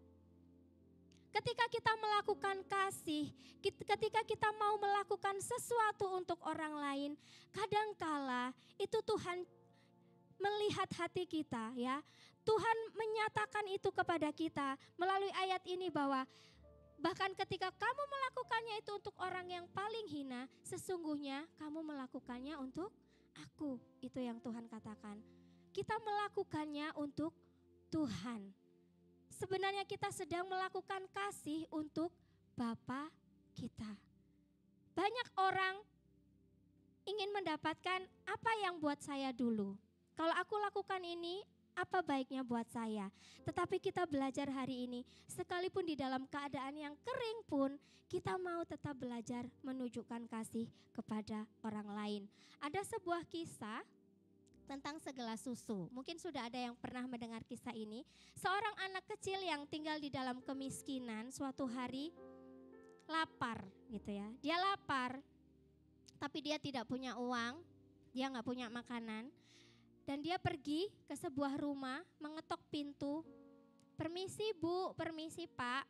ketika kita melakukan kasih, ketika kita mau melakukan sesuatu untuk orang lain, kadangkala itu Tuhan melihat hati kita ya. Tuhan menyatakan itu kepada kita melalui ayat ini bahwa bahkan ketika kamu melakukannya itu untuk orang yang paling hina, sesungguhnya kamu melakukannya untuk aku. Itu yang Tuhan katakan. Kita melakukannya untuk Tuhan. Sebenarnya kita sedang melakukan kasih untuk Bapa kita. Banyak orang ingin mendapatkan apa yang buat saya dulu. Kalau aku lakukan ini, apa baiknya buat saya? Tetapi kita belajar hari ini, sekalipun di dalam keadaan yang kering pun, kita mau tetap belajar menunjukkan kasih kepada orang lain. Ada sebuah kisah tentang segelas susu. Mungkin sudah ada yang pernah mendengar kisah ini. Seorang anak kecil yang tinggal di dalam kemiskinan suatu hari lapar gitu ya. Dia lapar, tapi dia tidak punya uang, dia nggak punya makanan. Dan dia pergi ke sebuah rumah, mengetok pintu. Permisi Bu, permisi Pak.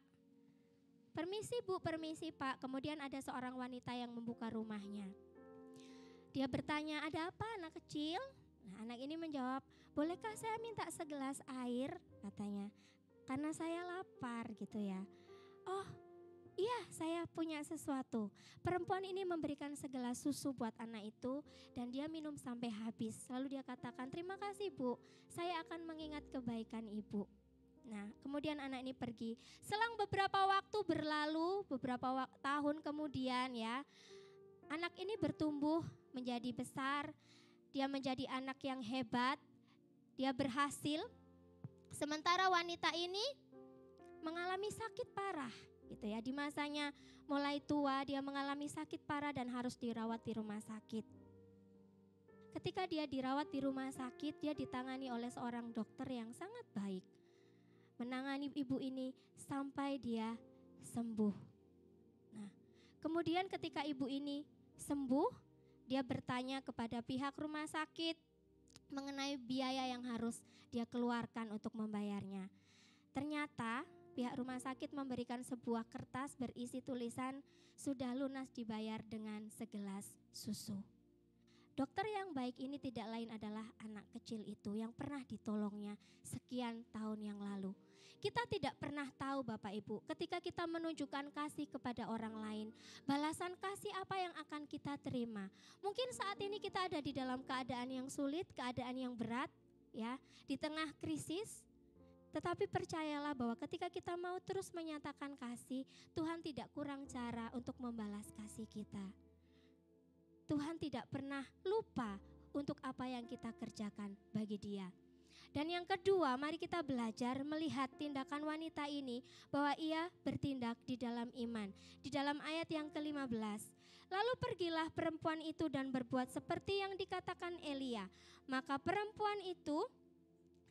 Permisi Bu, permisi Pak. Kemudian ada seorang wanita yang membuka rumahnya. Dia bertanya, ada apa anak kecil? Nah, anak ini menjawab, bolehkah saya minta segelas air? Katanya, karena saya lapar gitu ya. Oh iya, saya punya sesuatu. Perempuan ini memberikan segelas susu buat anak itu dan dia minum sampai habis. Lalu dia katakan, terima kasih Bu, saya akan mengingat kebaikan Ibu. Nah, kemudian anak ini pergi. Selang beberapa waktu berlalu, beberapa tahun kemudian ya, anak ini bertumbuh menjadi besar. Dia menjadi anak yang hebat, dia berhasil. Sementara wanita ini mengalami sakit parah gitu ya. Di masanya mulai tua, dia mengalami sakit parah dan harus dirawat di rumah sakit. Ketika dia dirawat di rumah sakit, dia ditangani oleh seorang dokter yang sangat baik. Menangani ibu ini sampai dia sembuh. Nah, kemudian ketika ibu ini sembuh, dia bertanya kepada pihak rumah sakit mengenai biaya yang harus dia keluarkan untuk membayarnya. Ternyata pihak rumah sakit memberikan sebuah kertas berisi tulisan sudah lunas dibayar dengan segelas susu. Dokter yang baik ini tidak lain adalah anak kecil itu yang pernah ditolongnya sekian tahun yang lalu. Kita tidak pernah tahu Bapak Ibu, ketika kita menunjukkan kasih kepada orang lain, balasan kasih apa yang akan kita terima. Mungkin saat ini kita ada di dalam keadaan yang sulit, keadaan yang berat, ya, di tengah krisis. Tetapi percayalah bahwa ketika kita mau terus menyatakan kasih, Tuhan tidak kurang cara untuk membalas kasih kita. Tuhan tidak pernah lupa untuk apa yang kita kerjakan bagi Dia. Dan yang kedua, mari kita belajar melihat tindakan wanita ini bahwa ia bertindak di dalam iman. Di dalam ayat yang ke-15, lalu pergilah perempuan itu dan berbuat seperti yang dikatakan Elia. Maka perempuan itu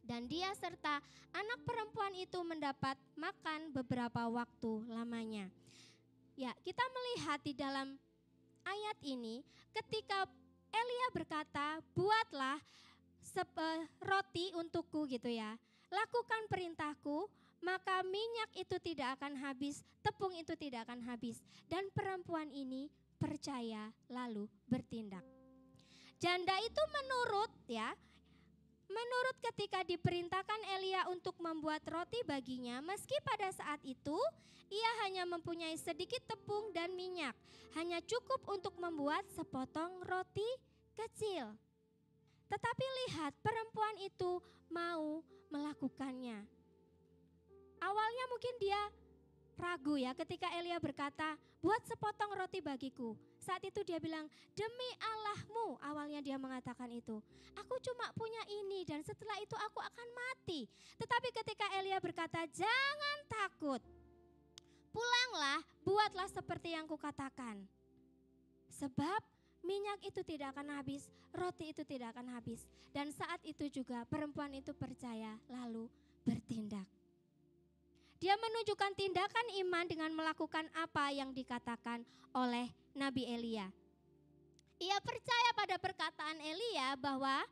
dan dia serta anak perempuan itu mendapat makan beberapa waktu lamanya. Ya, kita melihat di dalam ayat ini ketika Elia berkata, buatlah roti untukku gitu ya. Lakukan perintahku, maka minyak itu tidak akan habis, tepung itu tidak akan habis. Dan perempuan ini percaya lalu bertindak. Janda itu menurut ketika diperintahkan Elia untuk membuat roti baginya, meski pada saat itu ia hanya mempunyai sedikit tepung dan minyak, hanya cukup untuk membuat sepotong roti kecil. Tetapi lihat, perempuan itu mau melakukannya. Awalnya mungkin dia ragu ya ketika Elia berkata, buat sepotong roti bagiku. Saat itu dia bilang, demi Allahmu, awalnya dia mengatakan itu. Aku cuma punya ini dan setelah itu aku akan mati. Tetapi ketika Elia berkata, jangan takut. Pulanglah, buatlah seperti yang kukatakan. Sebab minyak itu tidak akan habis, roti itu tidak akan habis. Dan saat itu juga perempuan itu percaya lalu bertindak. Dia menunjukkan tindakan iman dengan melakukan apa yang dikatakan oleh Nabi Elia. Ia percaya pada perkataan Elia bahwa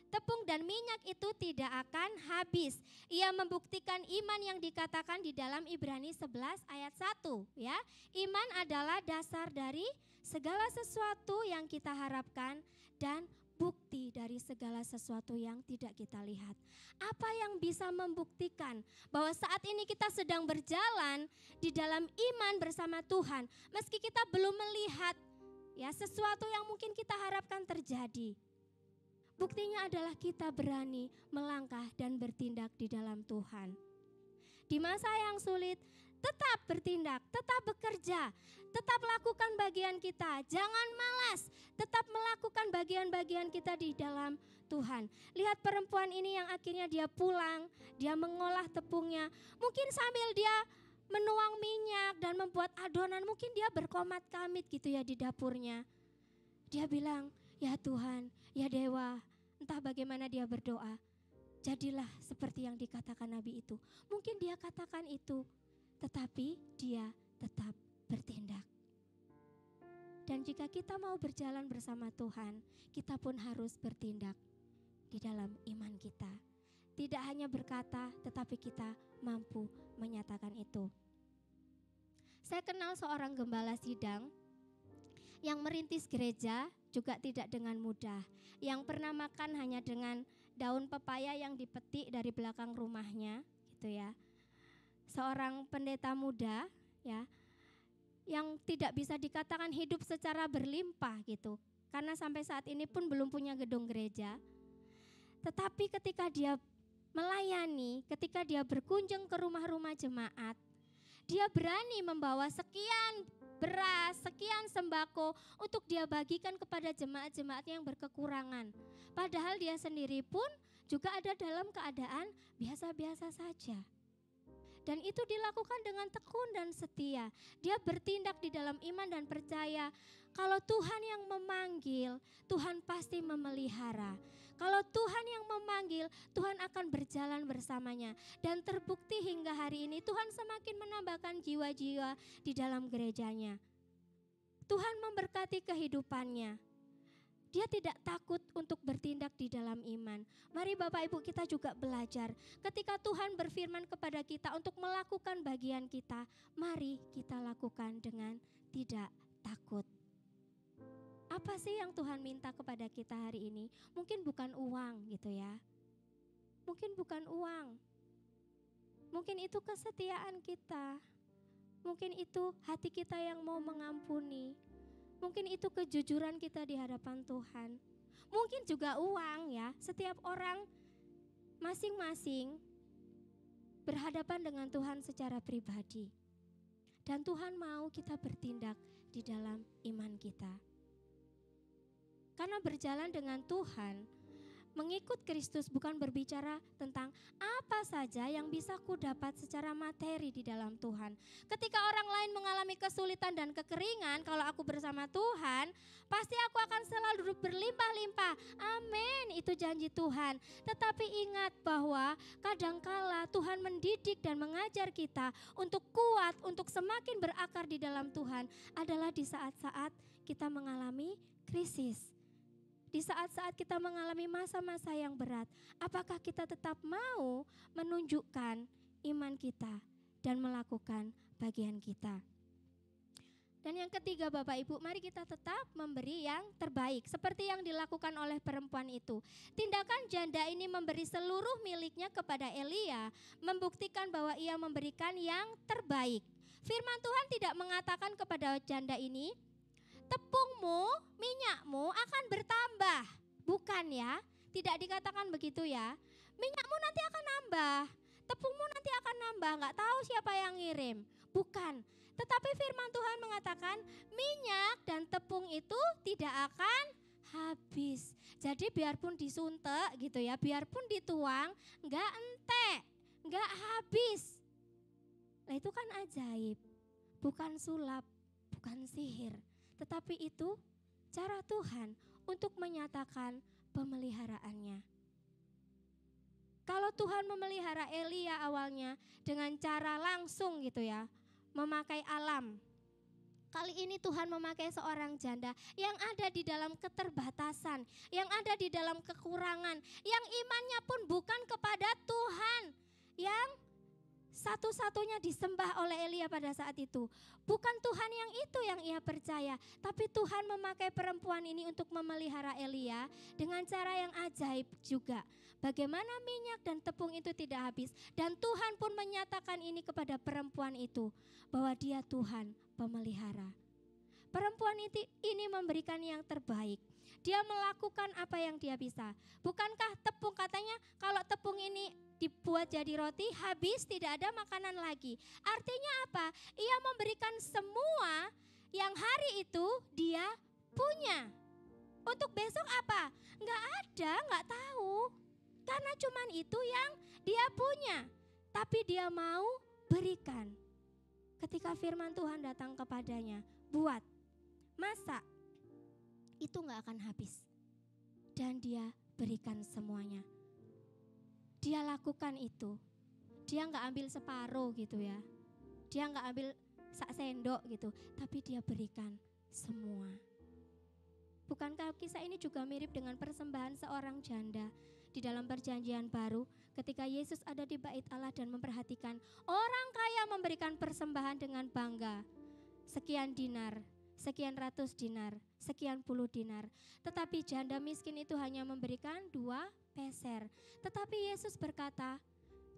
tepung dan minyak itu tidak akan habis. Ia membuktikan iman yang dikatakan di dalam Ibrani 11 ayat 1 ya. Iman adalah dasar dari segala sesuatu yang kita harapkan dan bukti dari segala sesuatu yang tidak kita lihat. Apa yang bisa membuktikan bahwa saat ini kita sedang berjalan di dalam iman bersama Tuhan, meski kita belum melihat ya sesuatu yang mungkin kita harapkan terjadi. Buktinya adalah kita berani melangkah dan bertindak di dalam Tuhan. Di masa yang sulit, tetap bertindak, tetap bekerja, tetap lakukan bagian kita. Jangan malas, tetap melakukan bagian-bagian kita di dalam Tuhan. Lihat perempuan ini yang akhirnya dia pulang, dia mengolah tepungnya. Mungkin sambil dia menuang minyak dan membuat adonan, mungkin dia berkomat kamit gitu ya di dapurnya. Dia bilang, ya Tuhan, ya Dewa, entah bagaimana dia berdoa. Jadilah seperti yang dikatakan Nabi itu. Mungkin dia katakan itu, tetapi dia tetap bertindak. Dan jika kita mau berjalan bersama Tuhan, kita pun harus bertindak di dalam iman kita. Tidak hanya berkata, tetapi kita mampu menyatakan itu. Saya kenal seorang gembala sidang yang merintis gereja juga tidak dengan mudah. Yang pernah makan hanya dengan daun pepaya yang dipetik dari belakang rumahnya, gitu ya. Seorang pendeta muda ya yang tidak bisa dikatakan hidup secara berlimpah gitu. Karena sampai saat ini pun belum punya gedung gereja. Tetapi ketika dia melayani, ketika dia berkunjung ke rumah-rumah jemaat, dia berani membawa sekian beras, sekian sembako untuk dia bagikan kepada jemaat-jemaat yang berkekurangan. Padahal dia sendiri pun juga ada dalam keadaan biasa-biasa saja. Dan itu dilakukan dengan tekun dan setia. Dia bertindak di dalam iman dan percaya kalau Tuhan yang memanggil, Tuhan pasti memelihara. Kalau Tuhan yang memanggil, Tuhan akan berjalan bersamanya. Dan terbukti hingga hari ini Tuhan semakin menambahkan jiwa-jiwa di dalam gerejanya. Tuhan memberkati kehidupannya. Dia tidak takut untuk bertindak di dalam iman. Mari Bapak Ibu kita juga belajar. Ketika Tuhan berfirman kepada kita untuk melakukan bagian kita, mari kita lakukan dengan tidak takut. Apa sih yang Tuhan minta kepada kita hari ini? Mungkin bukan uang gitu ya. Mungkin bukan uang. Mungkin itu kesetiaan kita. Mungkin itu hati kita yang mau mengampuni. Mungkin itu kejujuran kita di hadapan Tuhan. Mungkin juga uang ya. Setiap orang masing-masing berhadapan dengan Tuhan secara pribadi. Dan Tuhan mau kita bertindak di dalam iman kita. Karena berjalan dengan Tuhan, mengikut Kristus bukan berbicara tentang apa saja yang bisa ku dapat secara materi di dalam Tuhan. Ketika orang lain mengalami kesulitan dan kekeringan, kalau aku bersama Tuhan, pasti aku akan selalu berlimpah-limpah. Amin, itu janji Tuhan. Tetapi ingat bahwa kadangkala Tuhan mendidik dan mengajar kita untuk kuat, untuk semakin berakar di dalam Tuhan adalah di saat-saat kita mengalami krisis. Di saat-saat kita mengalami masa-masa yang berat, apakah kita tetap mau menunjukkan iman kita dan melakukan bagian kita? Dan yang ketiga Bapak Ibu, mari kita tetap memberi yang terbaik. Seperti yang dilakukan oleh perempuan itu. Tindakan janda ini memberi seluruh miliknya kepada Elia, membuktikan bahwa ia memberikan yang terbaik. Firman Tuhan tidak mengatakan kepada janda ini, tepungmu, minyakmu akan bertambah. Bukan ya, tidak dikatakan begitu ya. Minyakmu nanti akan nambah, tepungmu nanti akan nambah, gak tahu siapa yang ngirim. Bukan, tetapi firman Tuhan mengatakan minyak dan tepung itu tidak akan habis. Jadi biarpun disuntek gitu ya, biarpun dituang, gak entek, gak habis. Nah itu kan ajaib, bukan sulap, bukan sihir. Tetapi itu cara Tuhan untuk menyatakan pemeliharaannya. Kalau Tuhan memelihara Elia awalnya dengan cara langsung gitu ya, memakai alam. Kali ini Tuhan memakai seorang janda yang ada di dalam keterbatasan, yang ada di dalam kekurangan, yang imannya pun bukan kepada Tuhan, yang satu-satunya disembah oleh Elia pada saat itu. Bukan Tuhan yang itu yang ia percaya, tapi Tuhan memakai perempuan ini untuk memelihara Elia dengan cara yang ajaib juga. Bagaimana minyak dan tepung itu tidak habis, dan Tuhan pun menyatakan ini kepada perempuan itu, bahwa dia Tuhan pemelihara. Perempuan ini memberikan yang terbaik. Dia melakukan apa yang dia bisa. Bukankah tepung, katanya kalau tepung ini dibuat jadi roti, habis, tidak ada makanan lagi. Artinya apa? Ia memberikan semua yang hari itu dia punya. Untuk besok apa? Enggak ada, enggak tahu. Karena cuman itu yang dia punya. Tapi dia mau berikan. Ketika firman Tuhan datang kepadanya, buat, masak, itu enggak akan habis. Dan dia berikan semuanya. Dia lakukan itu. Dia enggak ambil separuh gitu ya. Dia enggak ambil sak sendok gitu. Tapi dia berikan semua. Bukankah kisah ini juga mirip dengan persembahan seorang janda di dalam perjanjian baru ketika Yesus ada di bait Allah dan memperhatikan orang kaya memberikan persembahan dengan bangga. Sekian dinar, sekian ratus dinar, sekian puluh dinar. Tetapi janda miskin itu hanya memberikan 2 peser. Tetapi Yesus berkata,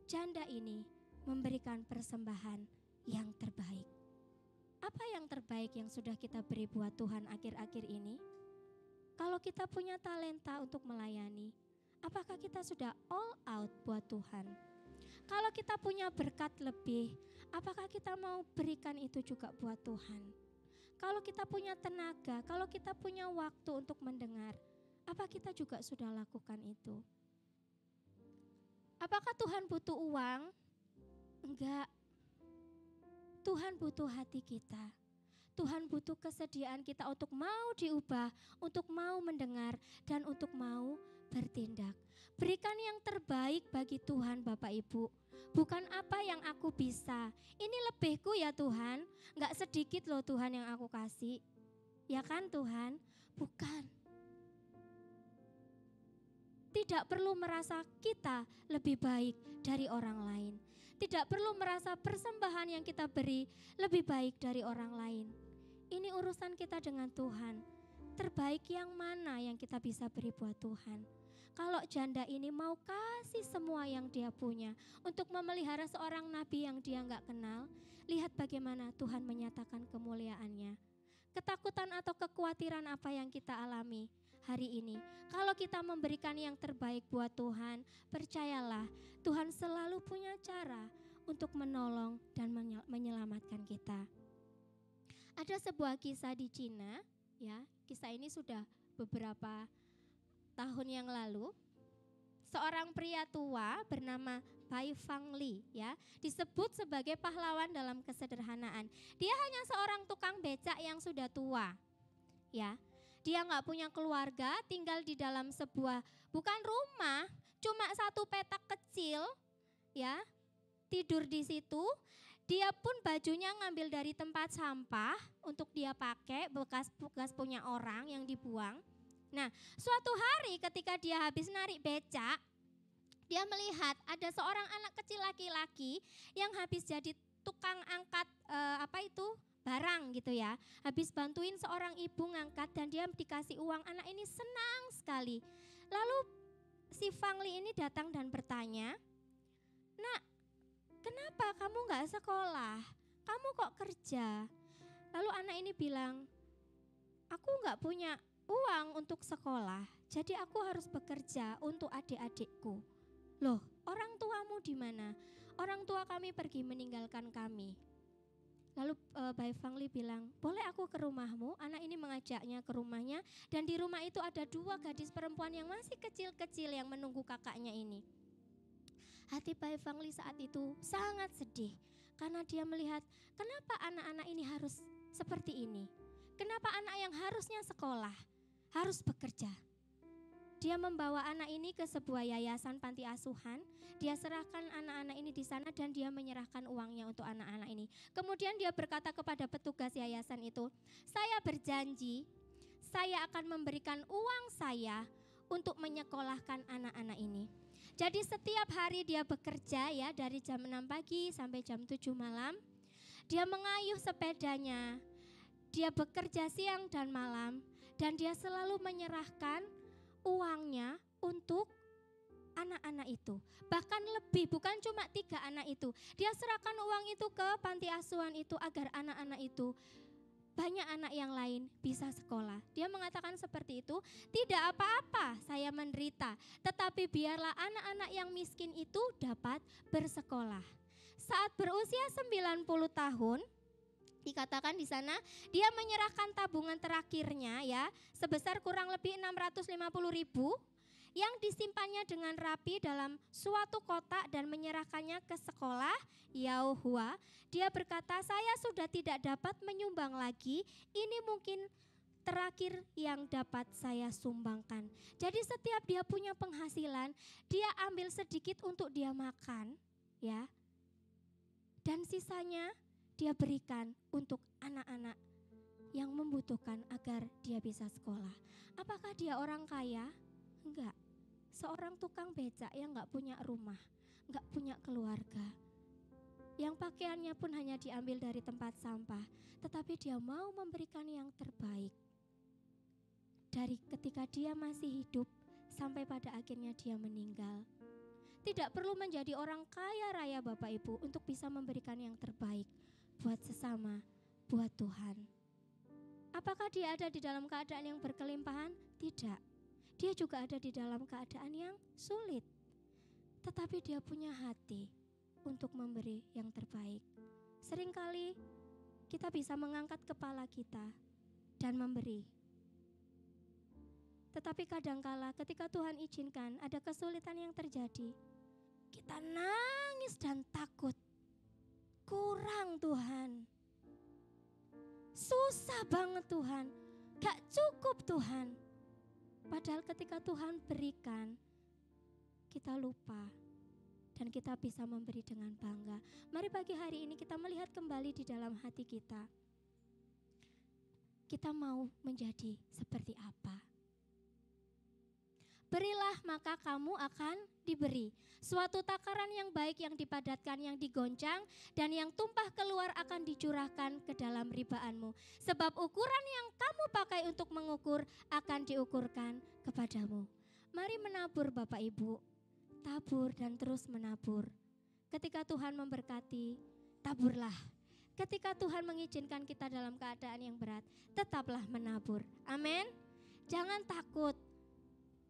janda ini memberikan persembahan yang terbaik. Apa yang terbaik yang sudah kita beri buat Tuhan akhir-akhir ini? Kalau kita punya talenta untuk melayani, apakah kita sudah all out buat Tuhan? Kalau kita punya berkat lebih, apakah kita mau berikan itu juga buat Tuhan? Kalau kita punya tenaga, kalau kita punya waktu untuk mendengar, apa kita juga sudah lakukan itu? Apakah Tuhan butuh uang? Enggak. Tuhan butuh hati kita. Tuhan butuh kesediaan kita untuk mau diubah, untuk mau mendengar, dan untuk mau bertindak. Berikan yang terbaik bagi Tuhan Bapak Ibu. Bukan apa yang aku bisa. Ini lebihku ya Tuhan. Enggak sedikit loh Tuhan yang aku kasih. Ya kan Tuhan? Bukan. Tidak perlu merasa kita lebih baik dari orang lain. Tidak perlu merasa persembahan yang kita beri lebih baik dari orang lain. Ini urusan kita dengan Tuhan. Terbaik yang mana yang kita bisa beri buat Tuhan? Kalau janda ini mau kasih semua yang dia punya untuk memelihara seorang nabi yang dia enggak kenal, lihat bagaimana Tuhan menyatakan kemuliaannya. Ketakutan atau kekhawatiran apa yang kita alami hari ini, kalau kita memberikan yang terbaik buat Tuhan, percayalah Tuhan selalu punya cara untuk menolong dan menyelamatkan kita. Ada sebuah kisah di Cina, ya, kisah ini sudah beberapa tahun yang lalu. Seorang pria tua bernama Bai Fangli, ya, disebut sebagai pahlawan dalam kesederhanaan. Dia hanya seorang tukang becak yang sudah tua, ya. Dia nggak punya keluarga, tinggal di dalam sebuah bukan rumah, cuma satu petak kecil, ya. Tidur di situ. Dia pun bajunya ngambil dari tempat sampah untuk dia pakai, bekas-bekas punya orang yang dibuang. Nah, suatu hari ketika dia habis narik becak, dia melihat ada seorang anak kecil laki-laki yang habis jadi tukang angkat barang gitu ya. Habis bantuin seorang ibu ngangkat dan dia dikasih uang. Anak ini senang sekali. Lalu si Fangli ini datang dan bertanya, "Nak, kenapa kamu gak sekolah? Kamu kok kerja?" Lalu anak ini bilang, "Aku gak punya uang untuk sekolah, jadi aku harus bekerja untuk adik-adikku." "Loh, orang tuamu di mana?" "Orang tua kami pergi meninggalkan kami." Lalu Bai Fangli bilang, "Boleh aku ke rumahmu?" Anak ini mengajaknya ke rumahnya dan di rumah itu ada 2 gadis perempuan yang masih kecil-kecil yang menunggu kakaknya ini. Hati Bai Fangli saat itu sangat sedih karena dia melihat kenapa anak-anak ini harus seperti ini. Kenapa anak yang harusnya sekolah harus bekerja. Dia membawa anak ini ke sebuah yayasan panti asuhan. Dia serahkan anak-anak ini di sana dan dia menyerahkan uangnya untuk anak-anak ini. Kemudian dia berkata kepada petugas yayasan itu, "Saya berjanji, saya akan memberikan uang saya untuk menyekolahkan anak-anak ini." Jadi setiap hari dia bekerja ya dari jam 6 pagi sampai jam 7 malam. Dia mengayuh sepedanya. Dia bekerja siang dan malam dan dia selalu menyerahkan uangnya untuk anak-anak itu. Bahkan lebih, bukan cuma 3 anak itu. Dia serahkan uang itu ke panti asuhan itu agar anak-anak itu, banyak anak yang lain bisa sekolah. Dia mengatakan seperti itu, "Tidak apa-apa saya menderita, tetapi biarlah anak-anak yang miskin itu dapat bersekolah." Saat berusia 90 tahun, dikatakan di sana dia menyerahkan tabungan terakhirnya ya sebesar kurang lebih 650.000 yang disimpannya dengan rapi dalam suatu kotak dan menyerahkannya ke sekolah Yaohua. Dia berkata, "Saya sudah tidak dapat menyumbang lagi, ini mungkin terakhir yang dapat saya sumbangkan." Jadi setiap dia punya penghasilan, dia ambil sedikit untuk dia makan ya. Dan sisanya dia berikan untuk anak-anak yang membutuhkan agar dia bisa sekolah. Apakah dia orang kaya? Enggak. Seorang tukang becak yang enggak punya rumah, enggak punya keluarga. Yang pakaiannya pun hanya diambil dari tempat sampah. Tetapi dia mau memberikan yang terbaik. Dari ketika dia masih hidup sampai pada akhirnya dia meninggal. Tidak perlu menjadi orang kaya raya Bapak Ibu untuk bisa memberikan yang terbaik buat sesama, buat Tuhan. Apakah dia ada di dalam keadaan yang berkelimpahan? Tidak. Dia juga ada di dalam keadaan yang sulit. Tetapi dia punya hati untuk memberi yang terbaik. Seringkali kita bisa mengangkat kepala kita dan memberi. Tetapi kadangkala ketika Tuhan izinkan ada kesulitan yang terjadi, kita nangis dan takut. kurang Tuhan. Susah banget Tuhan, gak cukup Tuhan. Padahal ketika Tuhan berikan, kita lupa dan kita bisa memberi dengan bangga. Mari pagi hari ini kita melihat kembali di dalam hati kita. Kita mau menjadi seperti apa? Berilah maka kamu akan diberi. Suatu takaran yang baik, yang dipadatkan, yang digoncang, dan yang tumpah keluar akan dicurahkan ke dalam ribaanmu. Sebab ukuran yang kamu pakai untuk mengukur akan diukurkan kepadamu. Mari menabur Bapak Ibu. Tabur dan terus menabur. Ketika Tuhan memberkati, taburlah. Ketika Tuhan mengizinkan kita dalam keadaan yang berat, tetaplah menabur. Amin. Jangan takut.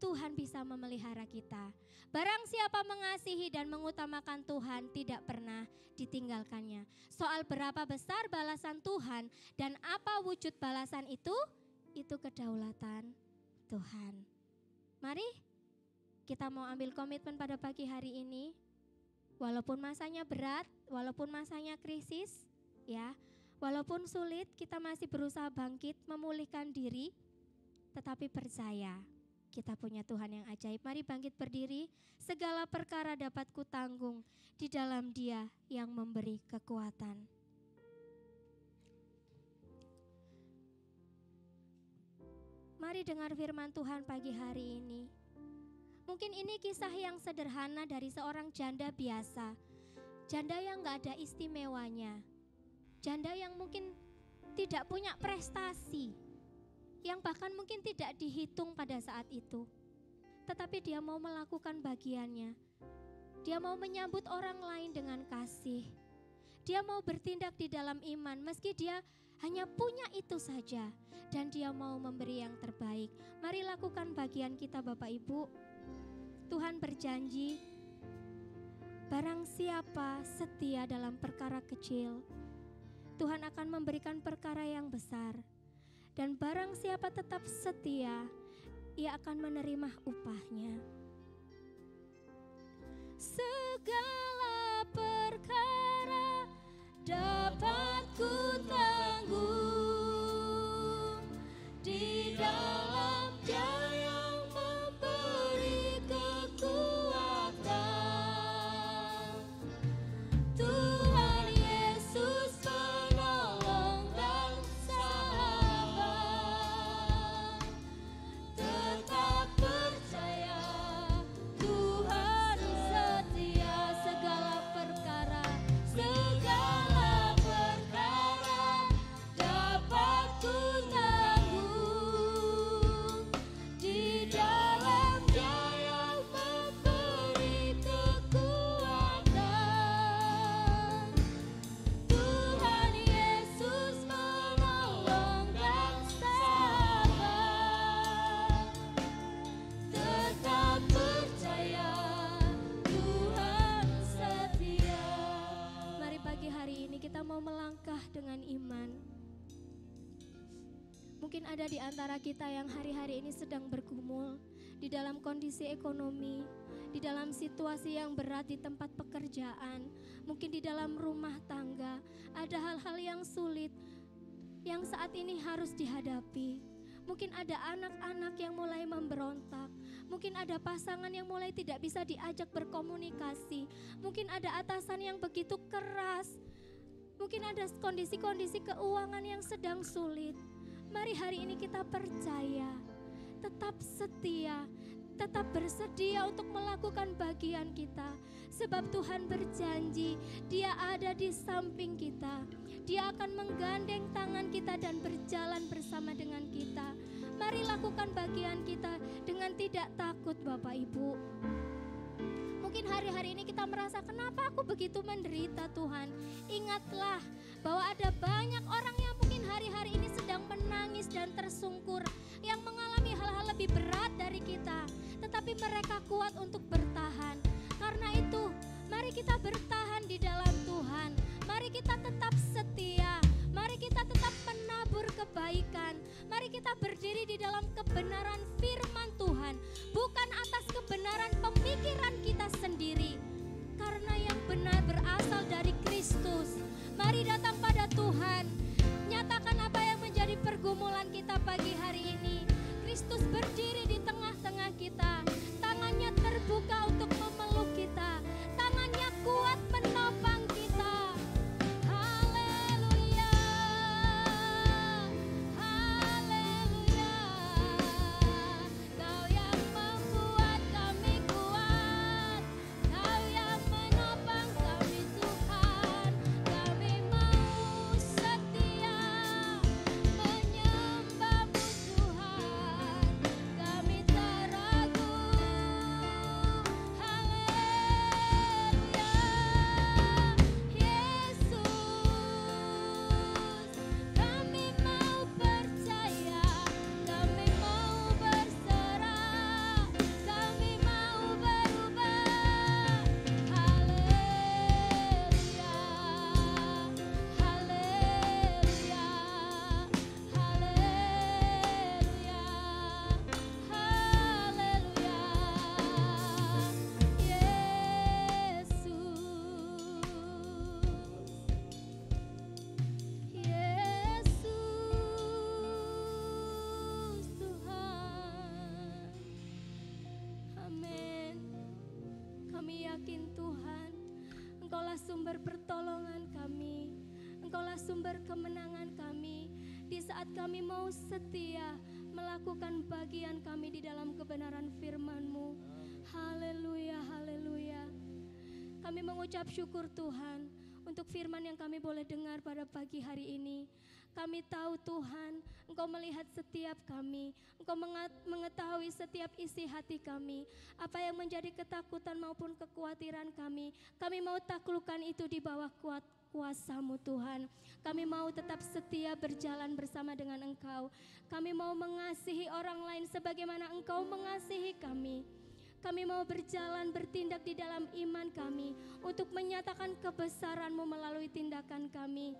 Tuhan bisa memelihara kita. Barang siapa mengasihi dan mengutamakan Tuhan tidak pernah ditinggalkannya. Soal berapa besar balasan Tuhan dan apa wujud balasan itu kedaulatan Tuhan. Mari kita mau ambil komitmen pada pagi hari ini. Walaupun masanya berat, walaupun masanya krisis, ya, walaupun sulit, kita masih berusaha bangkit, memulihkan diri, tetapi percaya kita punya Tuhan yang ajaib. Mari bangkit berdiri. Segala perkara dapat kutanggung di dalam Dia yang memberi kekuatan. Mari dengar firman Tuhan pagi hari ini. Mungkin ini kisah yang sederhana dari seorang janda biasa. Janda yang gak ada istimewanya. Janda yang mungkin tidak punya prestasi, yang bahkan mungkin tidak dihitung pada saat itu. Tetapi dia mau melakukan bagiannya. Dia mau menyambut orang lain dengan kasih. Dia mau bertindak di dalam iman meski dia hanya punya itu saja. Dan dia mau memberi yang terbaik. Mari lakukan bagian kita Bapak Ibu. Tuhan berjanji, barang siapa setia dalam perkara kecil, Tuhan akan memberikan perkara yang besar. Dan barang siapa tetap setia, ia akan menerima upahnya. Segala perkara dapat ku tanggung di dalam Dia yang memberi kekuatan. Tuhan Yesus penolong dan sahabat. Tetap percaya Tuhan setia. Segala perkara dapat ku tanggung di dalam Dia yang memberi kekuatan. Tuhan Yesus menolong dan sahabat. Tetap percaya Tuhan setia. Mari pagi hari ini kita mau melangkah dengan iman. Mungkin ada di antara kita yang hari-hari ini sedang bergumul di dalam kondisi ekonomi, di dalam situasi yang berat di tempat pekerjaan, mungkin di dalam rumah tangga. Ada hal-hal yang sulit yang saat ini harus dihadapi. Mungkin ada anak-anak yang mulai memberontak. Mungkin ada pasangan yang mulai tidak bisa diajak berkomunikasi. Mungkin ada atasan yang begitu keras. Mungkin ada kondisi-kondisi keuangan yang sedang sulit. Mari hari ini kita percaya, tetap setia, tetap bersedia untuk melakukan bagian kita. Sebab Tuhan berjanji, Dia ada di samping kita. Dia akan menggandeng tangan kita dan berjalan bersama dengan kita. Mari lakukan bagian kita dengan tidak takut Bapak Ibu. Mungkin hari-hari ini kita merasa, kenapa aku begitu menderita Tuhan? Ingatlah bahwa ada banyak orang yang mungkin hari-hari ini sedang menangis dan tersungkur, yang mengalami hal-hal lebih berat dari kita, tetapi mereka kuat untuk bertahan. Karena itu, mari kita bertahan di dalam Tuhan. Mari kita tetap setia. Mari kita tetap menabur kebaikan. Mari kita berdiri di dalam kebenaran firman Tuhan, bukan atas kebenaran pemikiran kita sendiri. karena yang benar berasal dari Kristus. Mari datang pada Tuhan. Nyatakan apa yang menjadi pergumulan kita pagi hari ini. Kristus berdiri di tengah-tengah kita. Tangannya terbuka untuk memeluk kita. Tangannya kuat menopang kita. Haleluya. Haleluya. Kau yang membuat kami kuat. Kau yang menopang kami Tuhan. Kami mau setia menyembah-Mu Tuhan. Kami tak ragu. Haleluya. Yesus, kami mau percaya, kami mau berserah, kami mau berubah. Haleluya. Haleluya. Haleluya. Haleluya. Yesus Tuhan. Amin. Kami yakin Tuhan, Engkaulah sumber pertolongan kami. Engkaulah sumber kemenangan kami. Di saat kami mau setia melakukan bagian kami di dalam kebenaran firman-Mu. Haleluya, haleluya. Kami mengucap syukur Tuhan untuk firman yang kami boleh dengar pada pagi hari ini. Kami tahu Tuhan, Engkau melihat setiap kami. Engkau mengetahui setiap isi hati kami. Apa yang menjadi ketakutan maupun kekhawatiran kami. Kami mau taklukkan itu di bawah kuasa-Mu Tuhan. Kami mau tetap setia berjalan bersama dengan Engkau. Kami mau mengasihi orang lain sebagaimana Engkau mengasihi kami. Kami mau berjalan bertindak di dalam iman kami untuk menyatakan kebesaran-Mu melalui tindakan kami.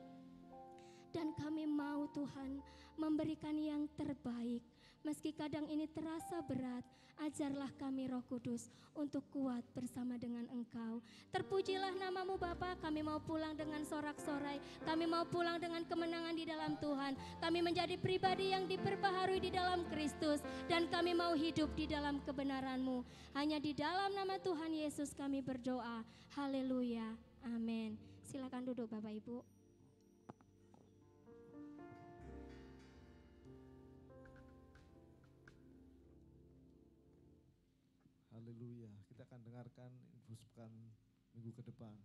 Dan kami mau Tuhan memberikan yang terbaik. Meski kadang ini terasa berat, ajarlah kami Roh Kudus untuk kuat bersama dengan Engkau. Terpujilah nama-Mu Bapa, kami mau pulang dengan sorak-sorai. Kami mau pulang dengan kemenangan di dalam Tuhan. Kami menjadi pribadi yang diperbaharui di dalam Kristus. Dan kami mau hidup di dalam kebenaran-Mu. Hanya di dalam nama Tuhan Yesus kami berdoa. Haleluya. Amin. Silakan duduk Bapak Ibu. Haleluya. Kita akan dengarkan infus pekan minggu ke depan.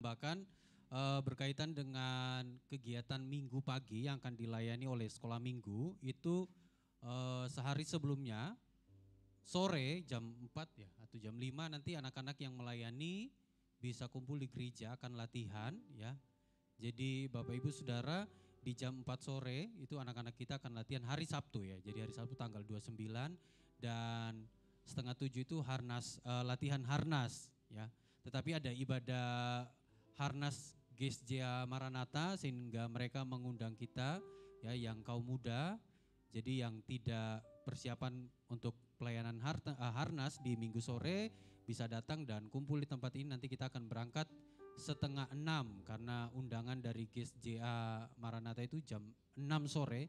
Bahkan berkaitan dengan kegiatan minggu pagi yang akan dilayani oleh sekolah minggu itu sehari sebelumnya sore jam 4 ya atau jam 5 nanti anak-anak yang melayani bisa kumpul di gereja akan latihan ya. Jadi Bapak Ibu Saudara di jam 4 sore itu anak-anak kita akan latihan hari Sabtu ya. Jadi hari Sabtu tanggal 29 dan setengah 7 itu latihan harnas ya. Tetapi ada ibadah harnas GSJA Maranatha, sehingga mereka mengundang kita ya yang kaum muda. Jadi yang tidak persiapan untuk pelayanan harnas di Minggu sore bisa datang dan kumpul di tempat ini. Nanti kita akan berangkat 5:30 karena undangan dari GSJA Maranatha itu jam 6 sore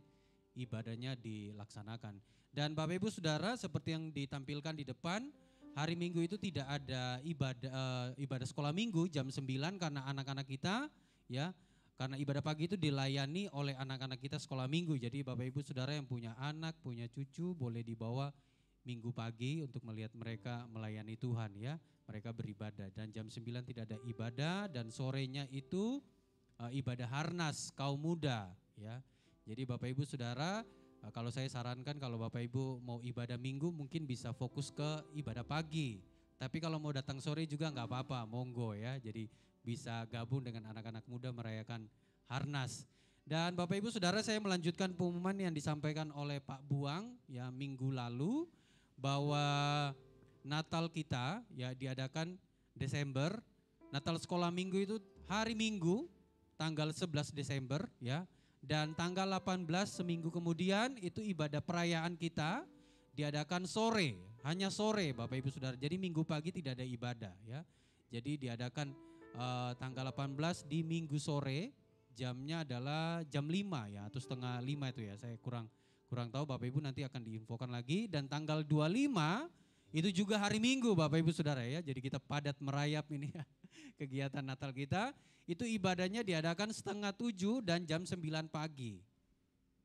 ibadahnya dilaksanakan. Dan Bapak Ibu Saudara, seperti yang ditampilkan di depan, hari Minggu itu tidak ada ibadah sekolah Minggu jam 9 karena anak-anak kita ya, karena ibadah pagi itu dilayani oleh anak-anak kita sekolah Minggu. Jadi Bapak Ibu Saudara yang punya anak, punya cucu boleh dibawa Minggu pagi untuk melihat mereka melayani Tuhan ya. Mereka beribadah dan jam 9 tidak ada ibadah dan sorenya itu ibadah harnas kaum muda ya. Jadi Bapak Ibu Saudara, kalau saya sarankan kalau Bapak Ibu mau ibadah Minggu mungkin bisa fokus ke ibadah pagi. Tapi kalau mau datang sore juga nggak apa-apa, monggo ya. Jadi bisa gabung dengan anak-anak muda merayakan harnas. Dan Bapak Ibu Saudara, saya melanjutkan pengumuman yang disampaikan oleh Pak Buang ya minggu lalu bahwa Natal kita ya diadakan Desember. Natal sekolah Minggu itu hari Minggu tanggal 11 Desember ya. Dan tanggal 18 seminggu kemudian itu ibadah perayaan kita diadakan sore, hanya sore Bapak Ibu Saudara. Jadi minggu pagi tidak ada ibadah ya. Jadi diadakan tanggal 18 di minggu sore, jamnya adalah jam 5 ya atau setengah 5 itu ya. Saya kurang tahu, Bapak Ibu nanti akan diinfokan lagi. Dan tanggal 25 itu juga hari Minggu Bapak Ibu Saudara ya. Jadi kita padat merayap ini ya. Kegiatan Natal kita itu ibadahnya diadakan 6:30 dan jam 9 pagi.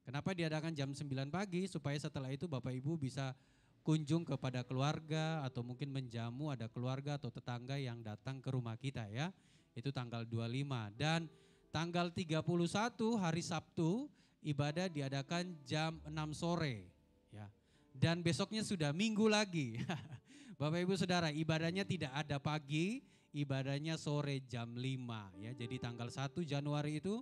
Kenapa diadakan jam 9 pagi? Supaya setelah itu Bapak Ibu bisa kunjung kepada keluarga atau mungkin menjamu ada keluarga atau tetangga yang datang ke rumah kita ya. Itu tanggal 25 dan tanggal 31 hari Sabtu ibadah diadakan jam 6 sore ya. Dan besoknya sudah Minggu lagi. Bapak Ibu Saudara, ibadahnya tidak ada pagi, ibadahnya sore jam 5 ya. Jadi tanggal 1 Januari itu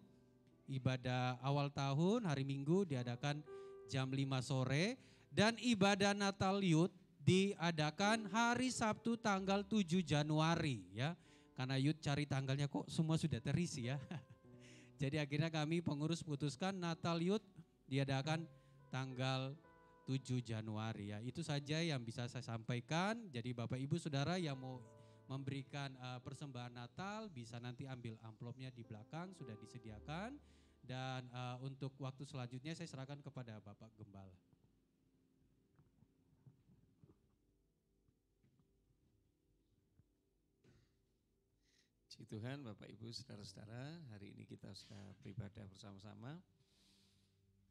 ibadah awal tahun hari Minggu diadakan jam 5 sore dan ibadah Natal Youth diadakan hari Sabtu tanggal 7 Januari ya. Karena Youth cari tanggalnya kok semua sudah terisi ya. Jadi akhirnya kami pengurus putuskan Natal Youth diadakan tanggal 7 Januari ya. Itu saja yang bisa saya sampaikan. Jadi Bapak Ibu Saudara yang mau memberikan persembahan Natal bisa nanti ambil amplopnya di belakang sudah disediakan. Dan untuk waktu selanjutnya saya serahkan kepada Bapak Gembala. Puji Tuhan Bapak Ibu Saudara-saudara, hari ini kita sudah beribadah bersama-sama.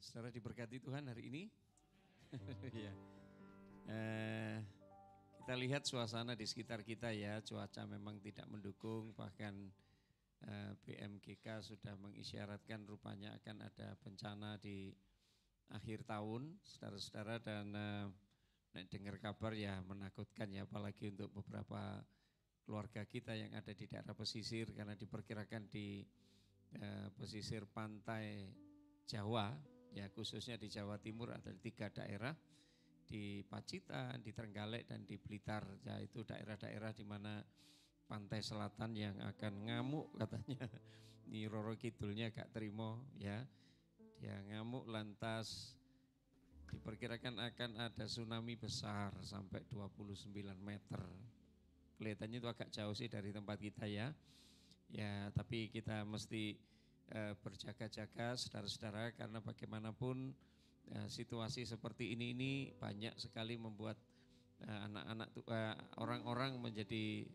Saudara diberkati Tuhan hari ini. Ya. Kita lihat suasana di sekitar kita ya, cuaca memang tidak mendukung, bahkan BMGK sudah mengisyaratkan rupanya akan ada bencana di akhir tahun, saudara-saudara, dan dengar kabar ya menakutkan ya, apalagi untuk beberapa keluarga kita yang ada di daerah pesisir, karena diperkirakan di pesisir pantai Jawa, ya khususnya di Jawa Timur ada 3 daerah, di Pacitan, di Trenggalek dan di Blitar. Ya itu daerah-daerah di mana pantai selatan yang akan ngamuk katanya. Ini Roro Kidulnya gak terima ya. Dia ngamuk lantas diperkirakan akan ada tsunami besar sampai 29 meter. Kelihatannya itu agak jauh sih dari tempat kita ya. Ya, tapi kita mesti berjaga-jaga saudara-saudara, karena bagaimanapun situasi seperti ini banyak sekali membuat anak-anak orang-orang menjadi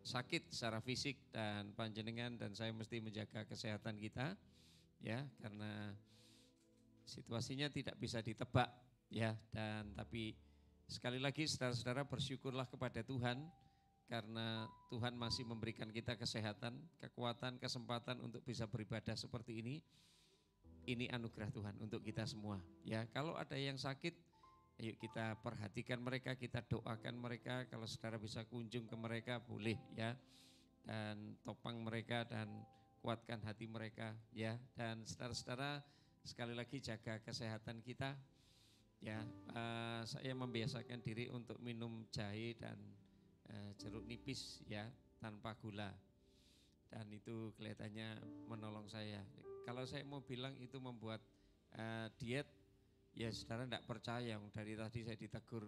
sakit secara fisik, dan panjenengan dan saya mesti menjaga kesehatan kita ya, karena situasinya tidak bisa ditebak ya. Dan tapi sekali lagi saudara-saudara, bersyukurlah kepada Tuhan karena Tuhan masih memberikan kita kesehatan, kekuatan, kesempatan untuk bisa beribadah seperti ini. Ini anugerah Tuhan untuk kita semua ya. Kalau ada yang sakit, ayo kita perhatikan mereka, kita doakan mereka. Kalau saudara bisa kunjung ke mereka boleh ya, dan topang mereka dan kuatkan hati mereka ya. Dan saudara-saudara sekali lagi jaga kesehatan kita ya. Saya membiasakan diri untuk minum jahe dan jeruk nipis ya, tanpa gula. dan itu kelihatannya menolong saya. Kalau saya mau bilang itu membuat diet, ya saudara enggak percaya. Dari tadi saya ditegur,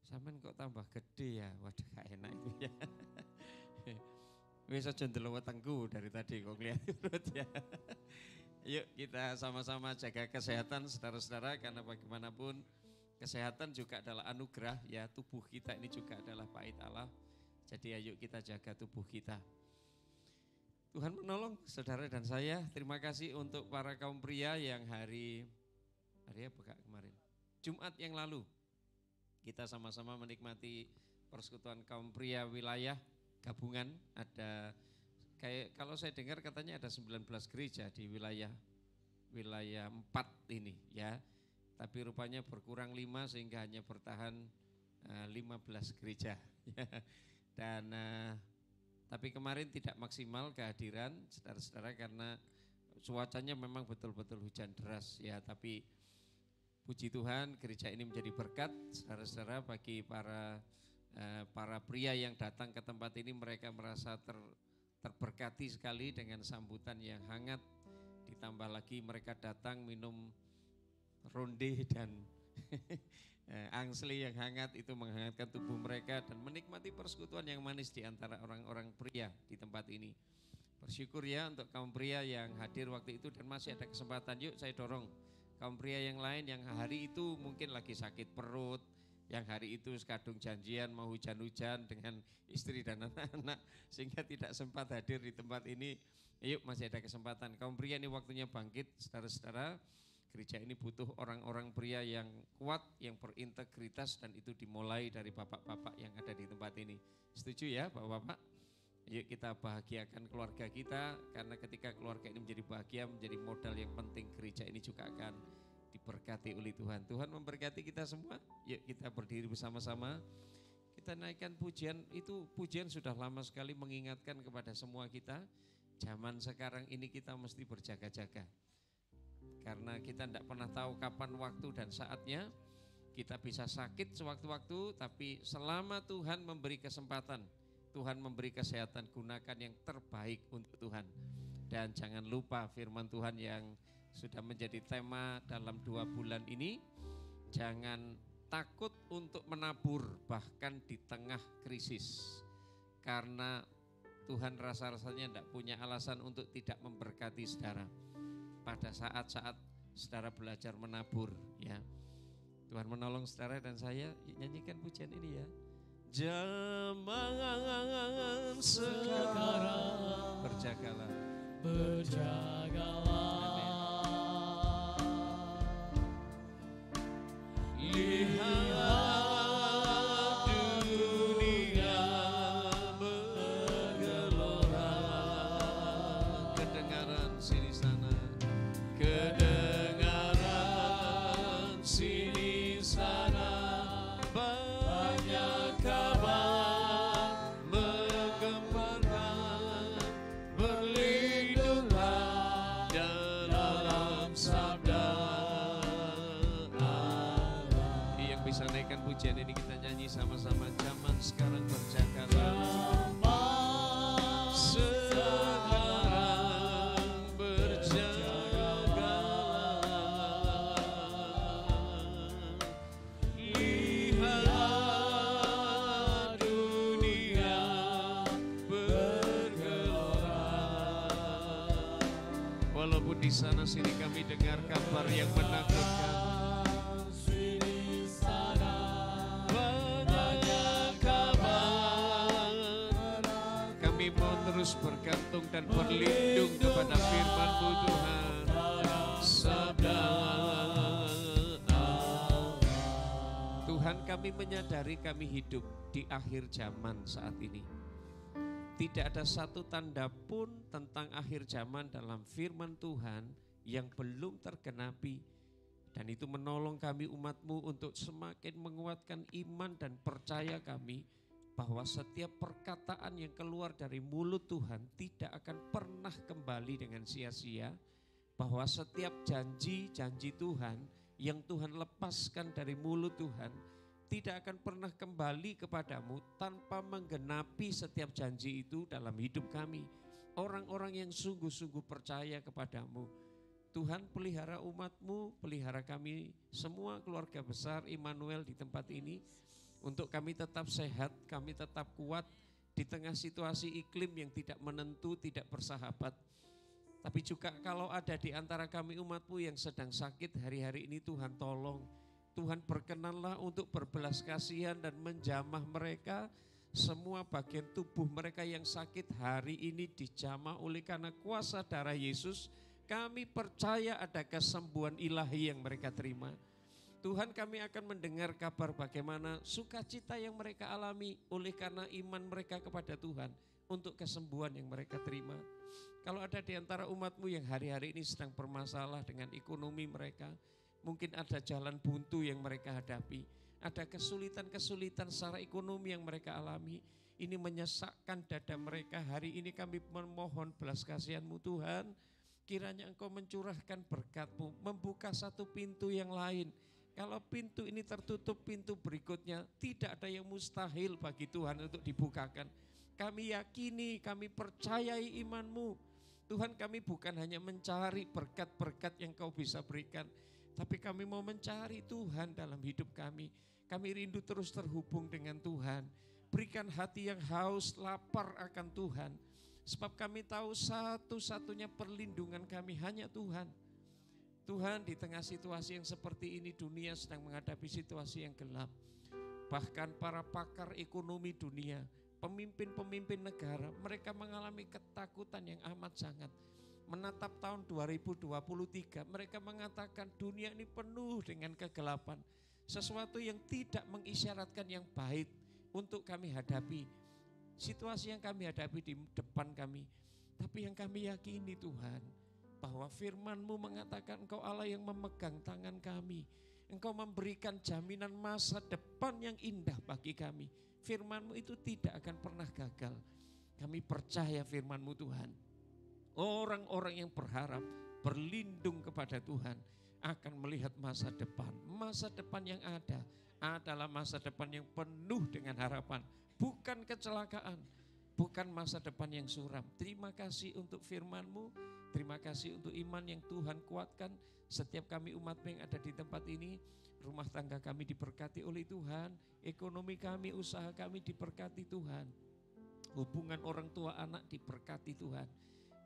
sampean kok tambah gede ya, waduh gak enak itu ya. Wis aja ndelok wetengku dari tadi kok kelihatan perut ya. Yuk kita sama-sama jaga kesehatan saudara-saudara, karena bagaimanapun kesehatan juga adalah anugerah ya, tubuh kita ini juga adalah bait Allah. Jadi ayo kita jaga tubuh kita. Tuhan menolong saudara dan saya. Terima kasih untuk para kaum pria yang hari apa Kak kemarin? Jumat yang lalu. Kita sama-sama menikmati persekutuan kaum pria wilayah gabungan. Ada kayak kalau saya dengar katanya ada 19 gereja di wilayah 4 ini ya. Tapi rupanya berkurang 5 sehingga hanya bertahan 15 gereja. Dan tapi kemarin tidak maksimal kehadiran saudara-saudara karena cuacanya memang betul-betul hujan deras ya. Tapi puji Tuhan gereja ini menjadi berkat saudara-saudara bagi para pria yang datang ke tempat ini. Mereka merasa terberkati sekali dengan sambutan yang hangat. Ditambah lagi mereka datang minum ronde dan angsli yang hangat, itu menghangatkan tubuh mereka dan menikmati persekutuan yang manis di antara orang-orang pria di tempat ini. Bersyukur ya untuk kaum pria yang hadir waktu itu dan masih ada kesempatan. Yuk saya dorong kaum pria yang lain yang hari itu mungkin lagi sakit perut, yang hari itu sekadung janjian mau hujan-hujan dengan istri dan anak-anak sehingga tidak sempat hadir di tempat ini. Yuk masih ada kesempatan. Kaum pria ini waktunya bangkit saudara-saudara. Gereja ini butuh orang-orang pria yang kuat, yang berintegritas, dan itu dimulai dari bapak-bapak yang ada di tempat ini. Setuju ya bapak-bapak? Yuk kita bahagiakan keluarga kita, karena ketika keluarga ini menjadi bahagia, menjadi modal yang penting, gereja ini juga akan diberkati oleh Tuhan. Tuhan memberkati kita semua. Yuk kita berdiri bersama-sama. Kita naikkan pujian, itu pujian sudah lama sekali mengingatkan kepada semua kita. Zaman sekarang ini kita mesti berjaga-jaga. Karena kita tidak pernah tahu kapan waktu dan saatnya. Kita bisa sakit sewaktu-waktu, tapi selama Tuhan memberi kesempatan, Tuhan memberi kesehatan, gunakan yang terbaik untuk Tuhan. Dan jangan lupa firman Tuhan yang sudah menjadi tema dalam 2 bulan ini. Jangan takut untuk menabur bahkan di tengah krisis. Karena Tuhan rasa-rasanya tidak punya alasan untuk tidak memberkati saudara. Pada saat-saat saudara belajar menabur ya. Tuhan menolong saudara dan saya. Nyanyikan pujian ini ya. Zaman sekarang berjagalah. Lihat dunia bergelora. Kedengaran sini sana. Kedengaran sini sana, banyak kabar menggemparkan, berlindunglah dalam sabda Allah. Yang bisa naikkan pujian ini kita nyanyi sama-sama. Zaman sekarang berjagalah. Walaupun di sana sini kami dengar kabar yang menakutkan, banyak kabar, kami mau terus bergantung dan berlindung kepada firman-Mu Tuhan. Sabda Tuhan, kami menyadari kami hidup di akhir zaman saat ini. Tidak ada satu tanda pun tentang akhir zaman dalam firman Tuhan yang belum tergenapi. Dan itu menolong kami umat-Mu untuk semakin menguatkan iman dan percaya kami bahwa setiap perkataan yang keluar dari mulut Tuhan tidak akan pernah kembali dengan sia-sia. Bahwa setiap janji-janji Tuhan yang Tuhan lepaskan dari mulut Tuhan tidak akan pernah kembali kepadamu tanpa menggenapi setiap janji itu dalam hidup kami. orang-orang yang sungguh-sungguh percaya kepadamu. Tuhan, pelihara umat-Mu, pelihara kami semua keluarga besar Immanuel di tempat ini, untuk kami tetap sehat, kami tetap kuat di tengah situasi iklim yang tidak menentu, tidak bersahabat. Tapi juga kalau ada di antara kami umat-Mu yang sedang sakit hari-hari ini, Tuhan tolong. Tuhan berkenanlah untuk berbelas kasihan dan menjamah mereka. Semua bagian tubuh mereka yang sakit hari ini dijamah oleh karena kuasa darah Yesus. Kami percaya ada kesembuhan ilahi yang mereka terima. Tuhan, kami akan mendengar kabar bagaimana sukacita yang mereka alami oleh karena iman mereka kepada Tuhan untuk kesembuhan yang mereka terima. Kalau ada di antara umat-Mu yang hari-hari ini sedang bermasalah dengan ekonomi mereka, mungkin ada jalan buntu yang mereka hadapi, ada kesulitan-kesulitan secara ekonomi yang mereka alami, ini menyesakkan dada mereka. Hari ini kami memohon belas kasihan-Mu Tuhan, kiranya Engkau mencurahkan berkat-Mu, membuka satu pintu yang lain. Kalau pintu ini tertutup, pintu berikutnya tidak ada yang mustahil bagi Tuhan untuk dibukakan. Kami yakini, kami percayai iman-Mu. Tuhan, kami bukan hanya mencari berkat-berkat yang Kau bisa berikan, tapi kami mau mencari Tuhan dalam hidup kami. Kami rindu terus terhubung dengan Tuhan. Berikan hati yang haus, lapar akan Tuhan. Sebab kami tahu satu-satunya perlindungan kami hanya Tuhan. Tuhan, di tengah situasi yang seperti ini, dunia sedang menghadapi situasi yang gelap. Bahkan para pakar ekonomi dunia, pemimpin-pemimpin negara, mereka mengalami ketakutan yang amat sangat. Menatap tahun 2023, mereka mengatakan dunia ini penuh dengan kegelapan. Sesuatu yang tidak mengisyaratkan yang baik untuk kami hadapi. Situasi yang kami hadapi di depan kami. Tapi yang kami yakini Tuhan, bahwa firman-Mu mengatakan Engkau Allah yang memegang tangan kami. Engkau memberikan jaminan masa depan yang indah bagi kami. Firman-Mu itu tidak akan pernah gagal. Kami percaya firman-Mu Tuhan. Orang-orang yang berharap, berlindung kepada Tuhan akan melihat masa depan. Masa depan yang ada adalah masa depan yang penuh dengan harapan. Bukan kecelakaan, bukan masa depan yang suram. Terima kasih untuk firman-Mu, terima kasih untuk iman yang Tuhan kuatkan. Setiap kami umat-Mu yang ada di tempat ini, rumah tangga kami diberkati oleh Tuhan, ekonomi kami, usaha kami diberkati Tuhan. Hubungan orang tua anak diberkati Tuhan.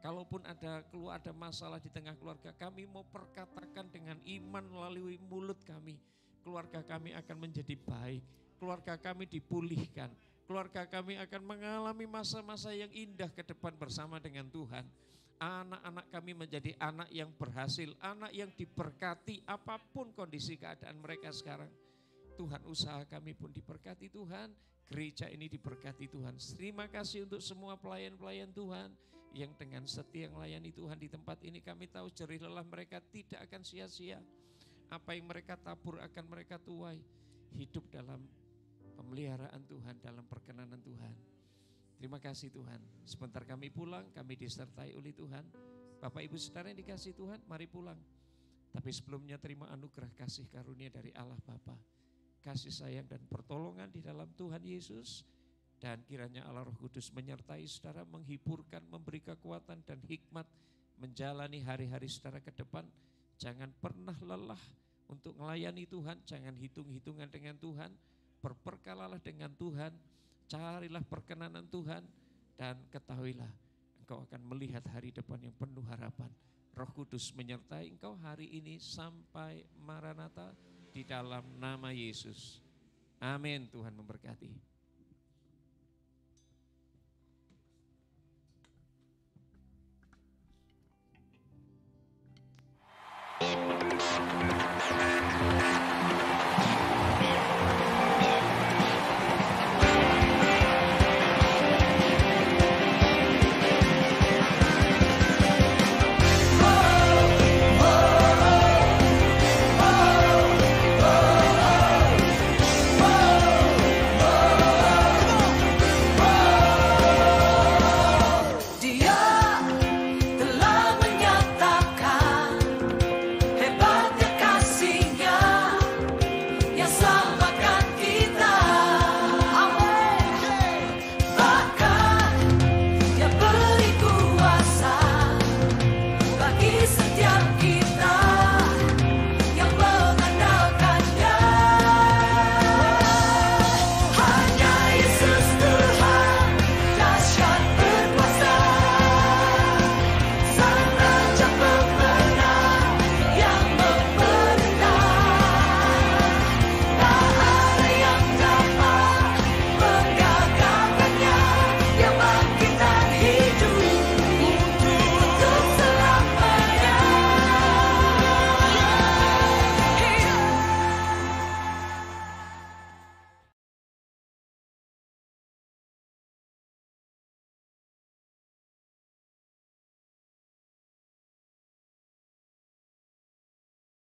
Kalaupun ada masalah di tengah keluarga, kami mau perkatakan dengan iman melalui mulut kami. Keluarga kami akan menjadi baik, keluarga kami dipulihkan, keluarga kami akan mengalami masa-masa yang indah ke depan bersama dengan Tuhan. Anak-anak kami menjadi anak yang berhasil, anak yang diberkati apapun kondisi keadaan mereka sekarang. Tuhan, usaha kami pun diberkati Tuhan, gereja ini diberkati Tuhan. Terima kasih untuk semua pelayan-pelayan Tuhan yang dengan setia melayani Tuhan di tempat ini. Kami tahu jerih lelah mereka tidak akan sia-sia. Apa yang mereka tabur akan mereka tuai. Hidup dalam pemeliharaan Tuhan, dalam perkenanan Tuhan. Terima kasih Tuhan. Sebentar kami pulang, kami disertai oleh Tuhan. Bapak Ibu Saudara yang dikasihi Tuhan, mari pulang. Tapi sebelumnya terima anugerah kasih karunia dari Allah Bapa, kasih sayang dan pertolongan di dalam Tuhan Yesus. Dan kiranya Allah Roh Kudus menyertai saudara, menghiburkan, memberi kekuatan dan hikmat menjalani hari-hari saudara ke depan. Jangan pernah lelah untuk melayani Tuhan, jangan hitung-hitungan dengan Tuhan, berperkalalah dengan Tuhan, carilah perkenanan Tuhan, dan ketahuilah engkau akan melihat hari depan yang penuh harapan. Roh Kudus menyertai engkau hari ini sampai Maranatha di dalam nama Yesus. Amin. Tuhan memberkati.